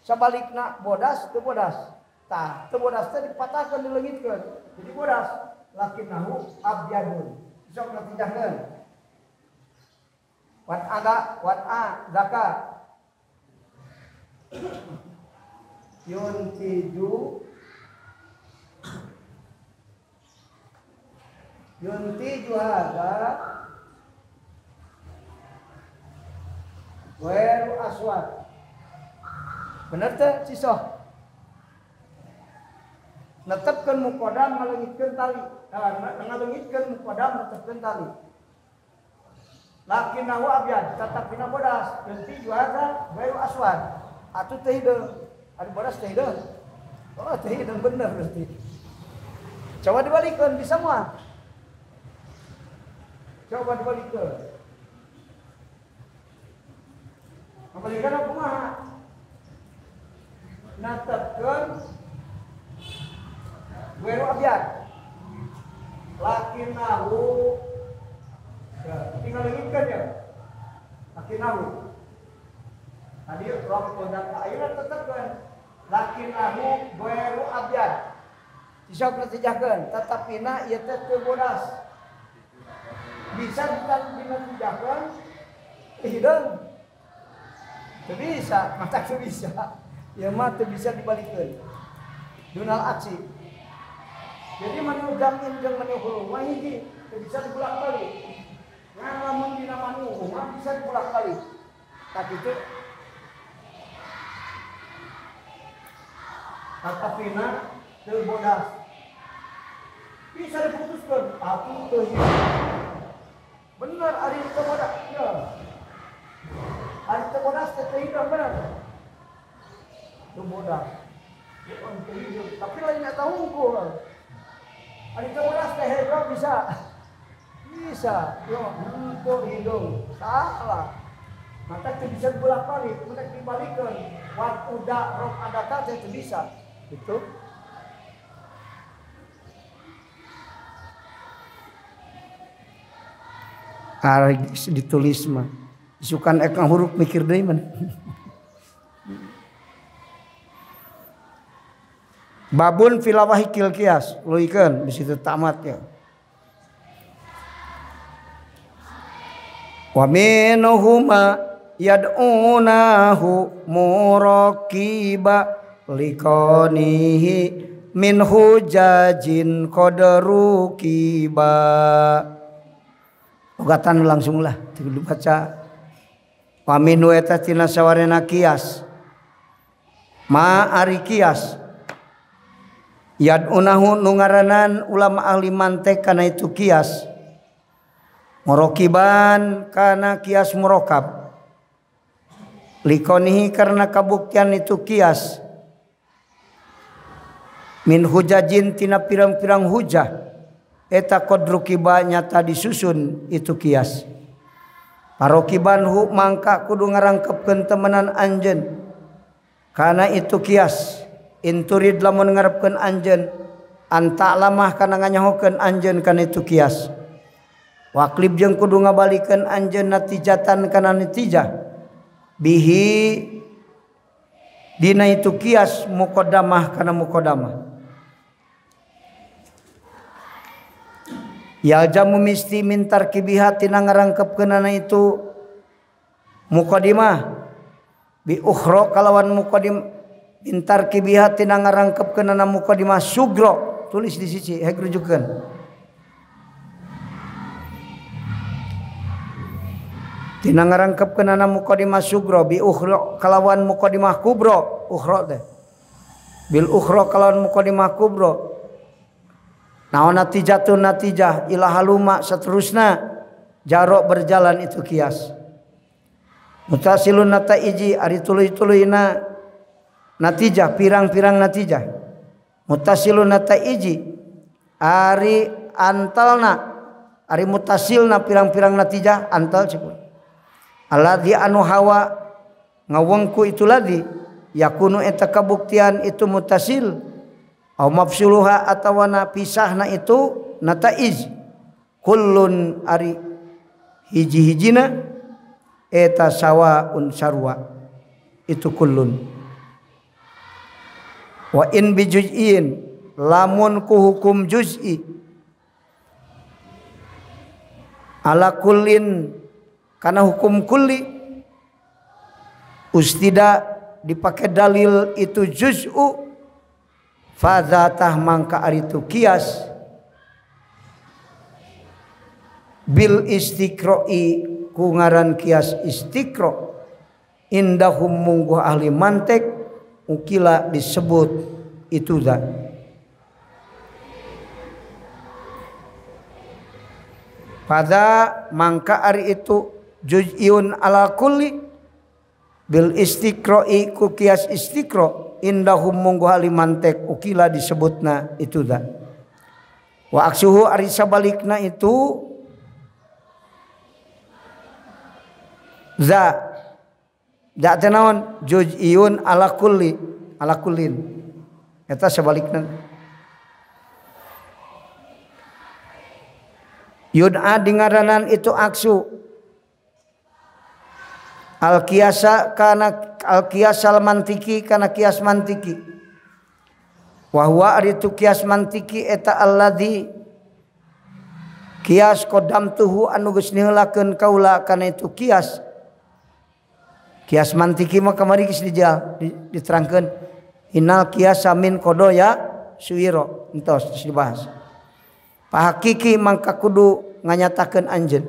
Sabalikna bodas teu bodas. Tah, teu bodas teh dipatahkeun dileungitkeun. Jadi bodas. Lakinnahu abyadun. Sok natijahkeun. Wad'a zaka. Yuntiju hadza ghairu aswad. Bener teh cisoh. Netepkeun muqaddam ngaleungitkeun tali. Ngaleungitkeun muqaddam netepkeun tali. Lakinnahu abyad, tatapina bodas. Yuntiju hadza ghairu aswad. Atuh teh hideung. Ari bodas teh hideung. Oh, teh hideung bener berarti. Coba dibalikkeun bisa moal. Coba dibalikkeun. Kembalikan aku kumaha? Natepkeun ghairu abyad. Lakinnahu ya, tinggal leungitkeun ya. Lakinnahu. Tadi roh kodak ayeuna tetepkeun. Lakinnahu ghairu abyad. Bisa natijahkeun, tatapina ieu teh teu bodas. Bisa dinatijahkeun hideung. Teu bisa, mata teu bisa. Ya mah teu bisa dibalikkeun. Dunal aksi. Jadi mani ujamin jeung mani uhulu mah hiji teu bisa dibulak-balik. Ngan lamun dina mani uhulu mah bisa dibulak-balik. Tapi itu tatapina teu bodas. Bisa diputuskeun, tapi teu hideung. hidup benar. Itu bodas. Tapi lain nggak tahu hukum. Ada kemudian tehedra bisa. Yo untuk hidung salah. Maka itu bisa bolak balik, mereka dibalikkan. Waktu udah roh ada kata itu bisa. Itu. Ditulis mah. Sukan ekang huruf mikir deui man. Babun filawahikil kias, luikeun di situ tamat ya. Wa minhuma yad'unahu muraqiba liqanihi min hujajin qadru kiba. Ugatan langsung lah dulu baca. Wa minhu eta tina sawarena kias. Ma ari kias. Yad'unahu nungaranan ulama ahli mantek kana itu kias. Murakiban kana kias murakab. Likonihi karena kabuktian itu kias. Min hujajin tina pirang-pirang hujah. Eta qadru kiba nyata disusun itu kias. Parokiban hu mangka kudu ngarangkepkeun temenan anjeun. Kana itu kias. Inturid lamun ngarepkeun anjeun anta lamah kana nganyahokeun anjeun kana itu kias. Waklib jeung kudu ngabalikeun anjeun natijatan kana natijah bihi dina itu kias muqaddamah kana muqaddamah. Ya jamu misti min tarkibiha tina ngarangkepkeunana itu muqaddimah bi ukhra kalawan muqaddim intar kibiha tina ngarangkepkeunana muqaddimah sugro tulis di sisi hek rujukeun. Tina ngarangkepkeunana muqaddimah sugro bi ukhra kalawan muqaddimah kubro ukhra teh bil ukhra kalawan muqaddimah kubro. Naon natijatun natijah ila haluma saterusna jarok berjalan itu kias. Mutasilun nataiji ari tuluy-tuluyna natijah pirang-pirang natijah. Mutasilun nataiji ari antalna ari mutasilna pirang-pirang natijah antal cepet. Alladzi anu hawa ngawengku itu ladzi yakunu eta kabuktian itu mutasil au mafsuluha atawana pisahna itu nataij kullun ari hiji-hijina eta sawaun sarwa itu kullun. Wa in bijuz'in lamun ku hukum juz'i ala kullin kana hukum kulli ustida dipakai dalil itu juz'u fadzatah mangka ari tu kias bil istiqra'i ku ngaran kias istiqra indahum mungguh ahli mantek ukila disebut itu zat. Pada mangka ari itu juz'iun ala kulli bil istiqra'i ku kias istiqra indahum mungguh ahli mantek ukila disebutna itu zat. Wa aksuhu ari sabalikna itu za teh naon juz'iyun ala kulli ala kullin eta sabalikna. Yud'a dingaranan itu aksu al kiasa kana al kiasal mantiki kana kias mantiki wa huwa aritu kias mantiki eta alladzi kias qaddamtuhu anu geus niheulakeun kaula kana itu kias. Kias mantiki mah kamari geus diterangkeun innal kiasa min qadoya suwiro entos dibahas. Pa hakiki mangka kudu nganyatakeun anjeun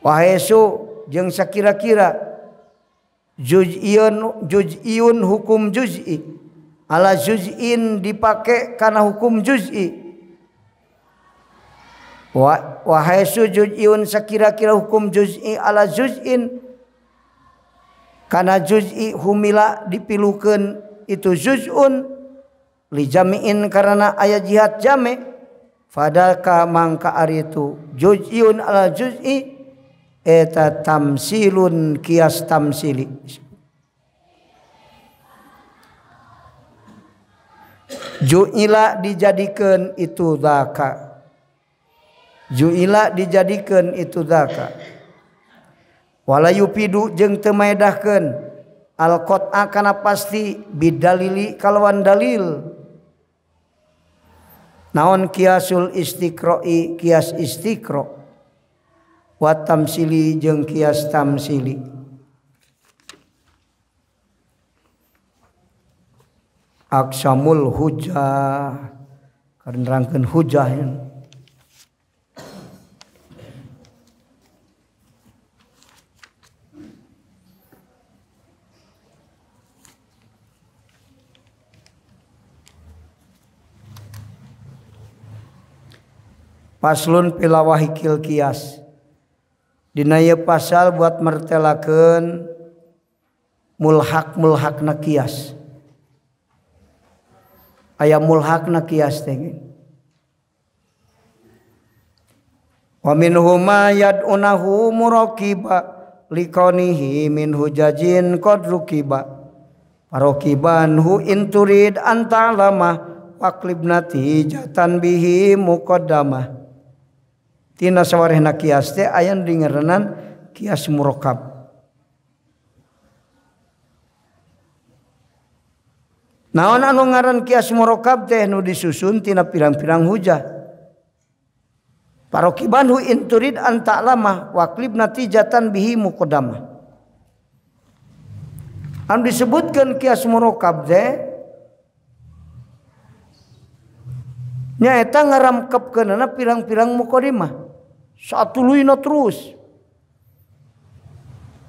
wahesu jeung sakira-kira juz'iyun hukum juz'i ala juz'in dipake kana hukum juz'i wa haitsu juz'iyun sakira-kira hukum juz'i ala juz'in Kana juz'i humila dipilukeun itu juz'un li jami'in karena aya jihad jami' fadaka mangka ari itu juz'iun ala juz'i eta tamsilun kias tamsili. Ju'ila dijadikeun itu dzaka. Ju'ila dijadikeun itu dzaka. Wala yupidu jeung teu maedahkeun al qat'a kana pasti bidalili kalawan dalil. Naon kiasul istiqra'i kias istiqra' wa tamsili jeung kias tamsili. Aqsamul hujjah karenrangkeun hujjah ya. Paslun pilawahikil kias. Dina ieu pasal buat mertelakeun mulhakna kias. Aya mulhakna kias teh. Wa minhuma yad'unahu muraqiba liqanihi min hujajin qad ruqiba. Paraqiban hu inturid antalama waqlibnati jatan bihi muqaddamah. Tina sawarehna kias teh aya dingerenan kias murakkab. Naon anu ngaran kias murakkab teh nu disusun tina pirang-pirang hujah. Parokiban hu inturid an ta'lama wa qlib natijatan bihi muqaddamah. Anu disebutkeun kias murakkab teh nyaeta ngaramkepkeunana pirang-pirang muqaddimah. Satuluyna terus.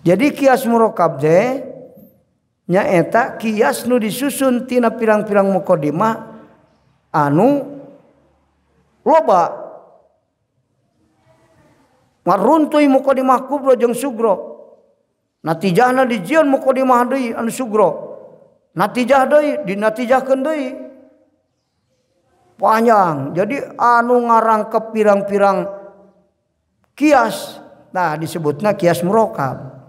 Jadi kias murakkab teh nyaeta kias nu disusun tina pirang-pirang muqaddimah anu loba. Ngaruntuy muqaddimah kubra jeung sugro. Natijahna dijieun muqaddimah deui anu sugro. Natijah deui dinatijahkeun deui. Panjang. Jadi anu ngarangkep pirang-pirang kias, nah disebutna kias murakkab.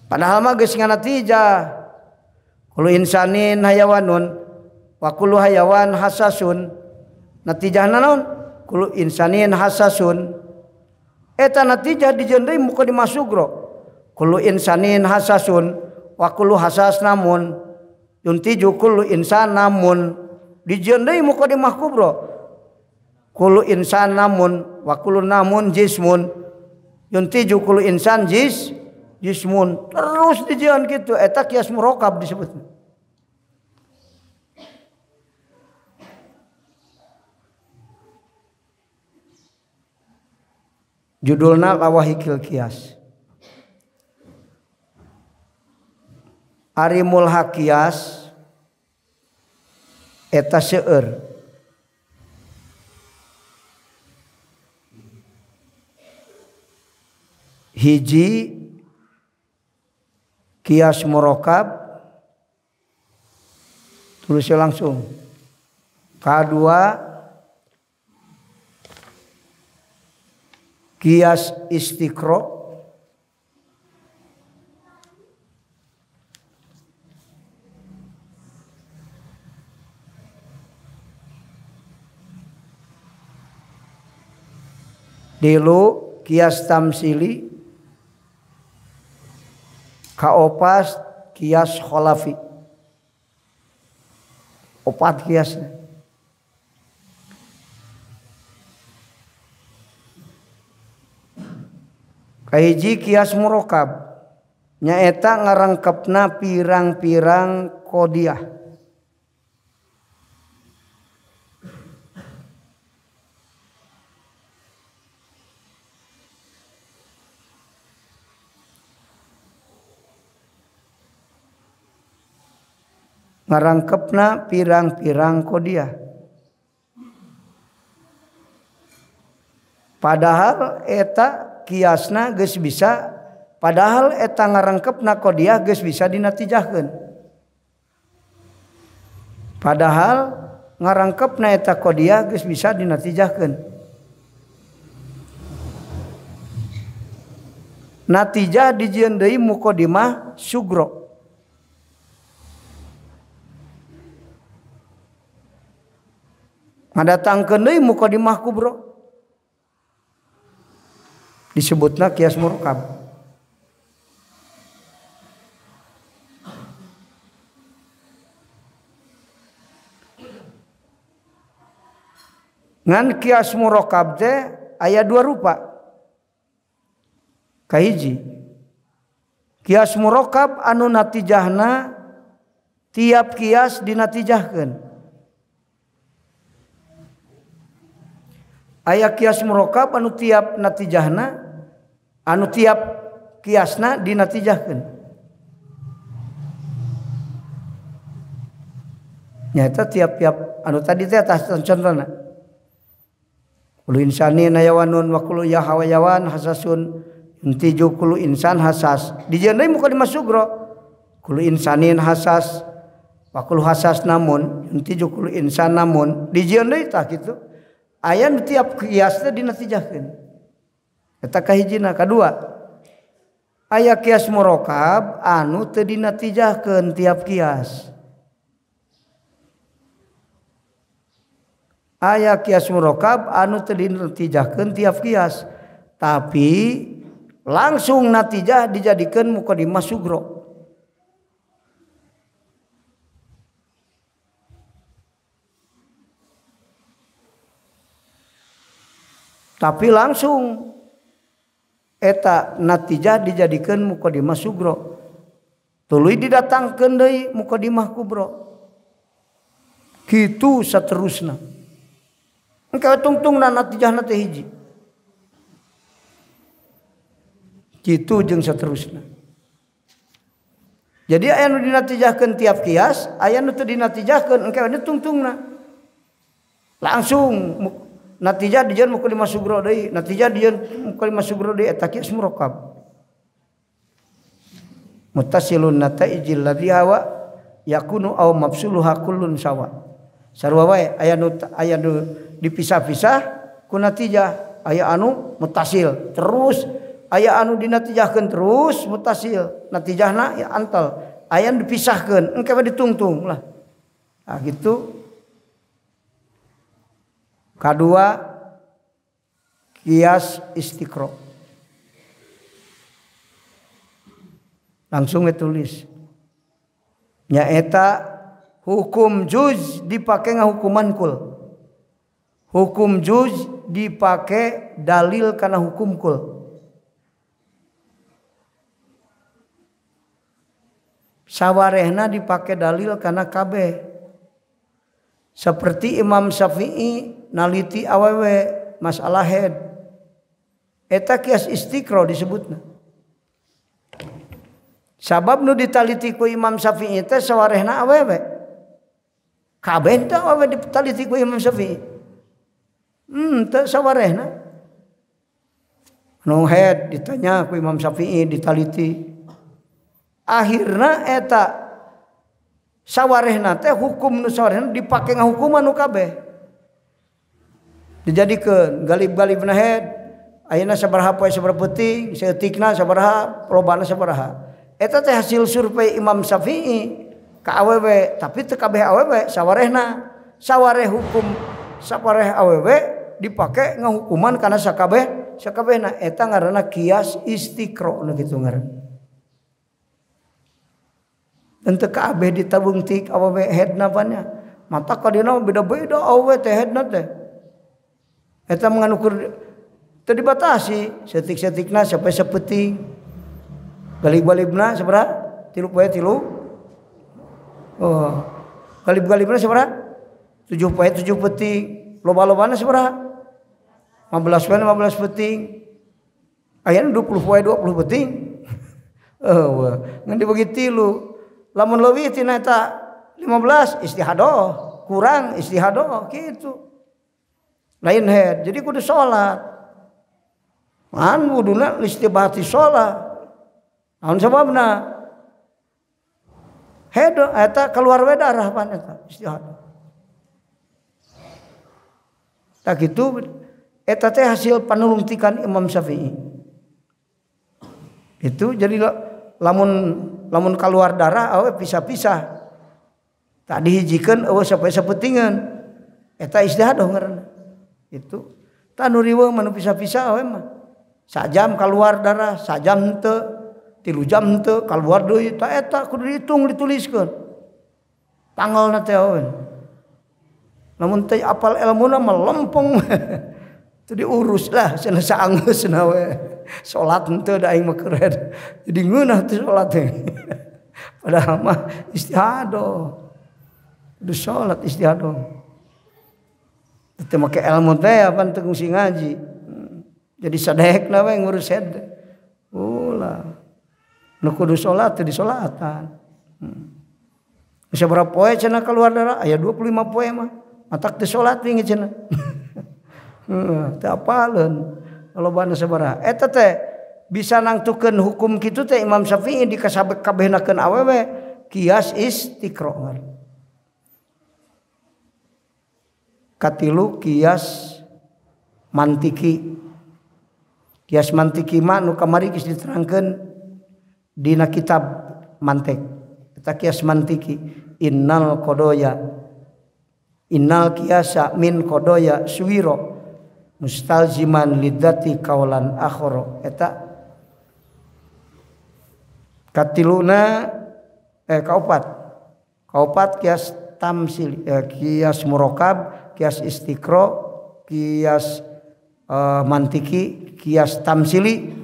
Padahal mah geus nganatijah. Kullu insanin hayawanun wa kullu hayawan hasasun. Natijahna naon? Kullu insanin hasasun. Eta natijah dijieun deui muqaddimah sugro. Kullu insanin hasasun wa kullu hasas namun yuntiju kullu insan namun dijieun deui muqaddimah kubra. Kullu insan namun wa kullu namun jismun yuntiju kullu insan jismun terus dijieun kitu eta kias murakkab disebutna. Judulna lawahikil kias. Ari mulhak kias eta seueur. Hiji kias murakkab tulisnya langsung. Kedua kias istiqra. Dilu kias tamsili. Kaopas kias kholafi. Opat kiasnya. Kahiji kias murakkab nyaeta ngarangkepna pirang-pirang qodiyah. Ngarangkepna pirang-pirang qodiyah. Padahal eta kiasna geus bisa Padahal eta ngarengkepna qadiyah geus bisa dinatijahkeun. Padahal ngarangkepna eta qadiyah geus bisa dinatijahkeun. Natijah dijieun deui muqaddimah sugro. Ngadatangkeun deui muqaddimah kubro. Disebutna qiyas murakkab. Ngan qiyas murakkab teh aya dua rupa. Kahiji qiyas murakkab anu natijahna tiap qiyas dinatijahkeun. Aya qiyas murakkab anu tiap natijahna anu tiap qiyasna dinatijahkeun. Nyata tiap-tiap anu tadi teh atas contohna. Kullu insanin hayawanun wa kullu hayawan hasasun intiju kullu insan hasas. Dijieun deui muqaddimah sugro. Kullu insanin hasas wa kullu hasas namun intiju kullu insan namun dijieun deui tah kitu. Aya nu tiap qiyas teh dinatijahkeun. Eta kahijina. Kadua, aya qiyas murakkab anu teu dinatijahkeun tiap qiyas. Aya qiyas murakkab anu teu dinatijahkeun tiap qiyas, tapi langsung natijah dijadikeun muqaddimah sugro. Tapi langsung eta natijah dijadikeun muqaddimah sugro. Tuluy didatangkeun deui muqaddimah kubro. Kitu saterusna. Engke tungtungna natijahna teh hiji. Kitu jeung saterusna. Jadi aya nu dinatijahkeun tiap qiyas, aya nu teu dinatijahkeun engke we tungtungna. Langsung natijah dijieun muqaddimah sugro deui, natijah dijieun muqaddimah sugro deui eta qiyas murakkab. Muttasilun nataijil ladzi hawa yakunu aw mafsuluha kullun sawa. Sarua wae aya nu dipisah-pisah ku natijah, aya anu muttasil terus, aya anu dinatijahkeun terus muttasil, natijahna ya antal, aya nu dipisahkeun engke we ditungtung lah. Nah gitu. Kadua qiyas istiqra. Langsung tulis. Nyaeta hukum juz dipake ngahukuman kul. Hukum juz dipake dalil kana hukum kul. Sawarehna dipake dalil kana kabeh. Seperti Imam Syafi'i naliti awewe masalah haid. Eta qiyas istiqra disebutna. Sabab nu ditaliti ku Imam Syafi'i teh sawarehna awewe. Kabeh teh awewe ditaliti ku Imam Syafi'i. Teu sawarehna. Nu haid ditanya ku Imam Syafi'i ditaliti. Akhirna eta sawarehna teh hukum nu sawarehna dipake ngahukuman nu kabeh. Dijadikeun galib-galibna haid ayeuna sabaraha poe sabaraha peuting, saeutikna sabaraha, lobana sabaraha. Eta teh hasil survei Imam Syafi'i ka awewe, tapi teu kabeh awewe sawarehna. Sawareh hukum sawareh awewe dipake ngahukuman kana sakabehna. Eta ngaranna qiyas istiqra nu kitu ngaranna. Ente kabeh ditabung tik awewe headna pannya. Mata kadina beda-beda awewe teh headna teh. Eta menganukur teu dibatasi, setik-setikna sampai sapeuting. Galib-galibna sabaraha? 3 poe 3. Oh. Galib-galibna sabaraha? 7 poe 7 peuting. Loba-lobana sabaraha? 15 poe 15 peuting. Aya 20 poe 20 peuting. Oh, ngan dibagi 3. Lamun leuwih tina eta 15 istihadoh, kurang istihadoh kitu. Lain head, jadi kudu salat. Man wuduna istibahati salat. Naon sababna? Hedo eta keluar we darah pan eta istihadah. Tak kitu eta teh hasil panulungtikan Imam Syafi'i. Itu jadi lamun keluar darah awe pisah-pisah. Tak dihijikeun awe sampai sapetingan. Eta istihadah ngaranna. Itu tanu riweuh manu pisah-pisah awe mah. Sajam keluar darah, sajam henteu, 3 jam henteu keluar deui, ta eta kudu dihitung dituliskeun. Tanggalna teh awe. Lamun teh apal ilmuna mah lempeng. Itu diurus lah cenah saanggeusna we. Salat henteu da aing mah keren. Jadi ngeunah teh salat teh. Padahal mah istihadah. Kudu salat istihadah. Teu make ilmu teh apa teu kungsi ngaji. Jadi sadayekna we ngurus hede. Ulah. Nu kudu salat teh disolatan. Sabaraha poe cenah keluar darah? Aya 25 poe mah. Matak teu salat we cenah. Teu apaleun. Lobana sabaraha? Eta teh bisa nangtukeun hukum kitu teh Imam Syafi'i dikasabeh-kabehnakeun awewe kias istiqra'. Katilu kias mantiki. Kias mantiki mah nu kamari geus diterangkeun dina kitab mantek. Eta kias mantiki innal qiyasa min qadaya suwiro mustalziman lidzati kaulan akhara. Eta katiluna kaopat kias tamsil kias murakab, kias istiqra, kias mantiki, kias tamsili.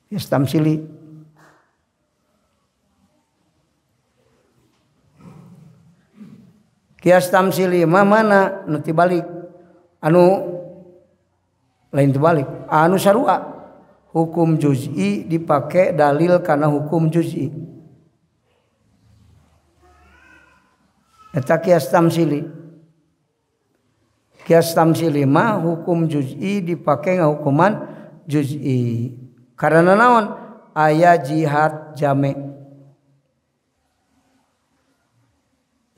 Kias tamsili. Kias tamsili mana nu tibalik anu lain tibalik anu sarua hukum juz'i dipake dalil kana hukum juz'i. Eta kias tamsili. Kias tamsili mah hukum juz'i dipake ngahukuman juz'i. Karena naon? Aya jihad jame.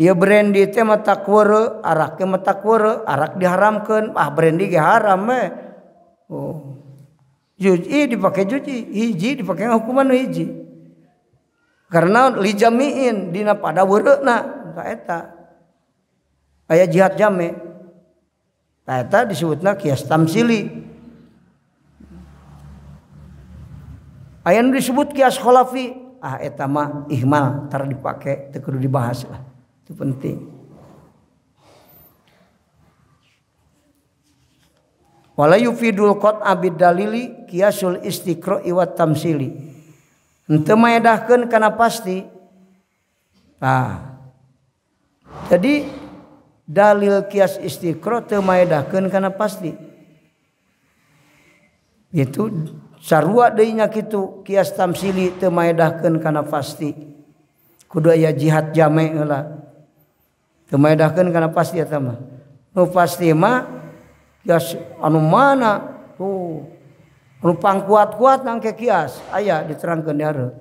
Ieu brendi teh mah takwere, arak teh mah takwere, arak diharamkeun, brendi ge haram we. Oh. Juz'i dipake juz'i, hiji dipake ngahukuman hiji. Karena li jami'in dina pada weureuna ka eta. Aya jihad jame. Ka eta disebutna kias tamsili. Aya nu disebut kias khalafi, eta mah ihmal tar dipake teu kudu dibahas lah. Itu penting. Wala yufidul qat'a bidalili qiyasul istiqra'i wat tamsili. Henteu maedahkeun kana pasti. Jadi dalil qiyas istiqra' teu maedahkeun kana pasti. Itu sarua deui nya kitu qiyas tamsili teu maedahkeun kana pasti. Kudu aya jihad jame' heula. Teu maedahkeun kana pasti eta mah. Nu pasti mah kias anu mana tuh anu pangkuat-kuat nangke kias aya diterangkeun di hareup.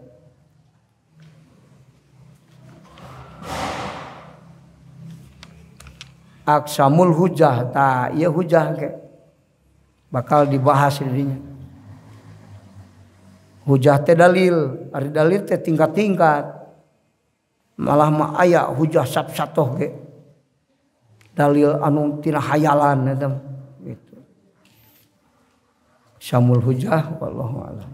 Aksamul hujah ta ieu hujah ke bakal dibahas di dinya. Hujah teh dalil, ari dalil teh tingkat-tingkat. Malah mah aya hujah sab-satoh ge. Dalil anu tina hayalan eta gitu. Syamul hujah wallahu a'lam.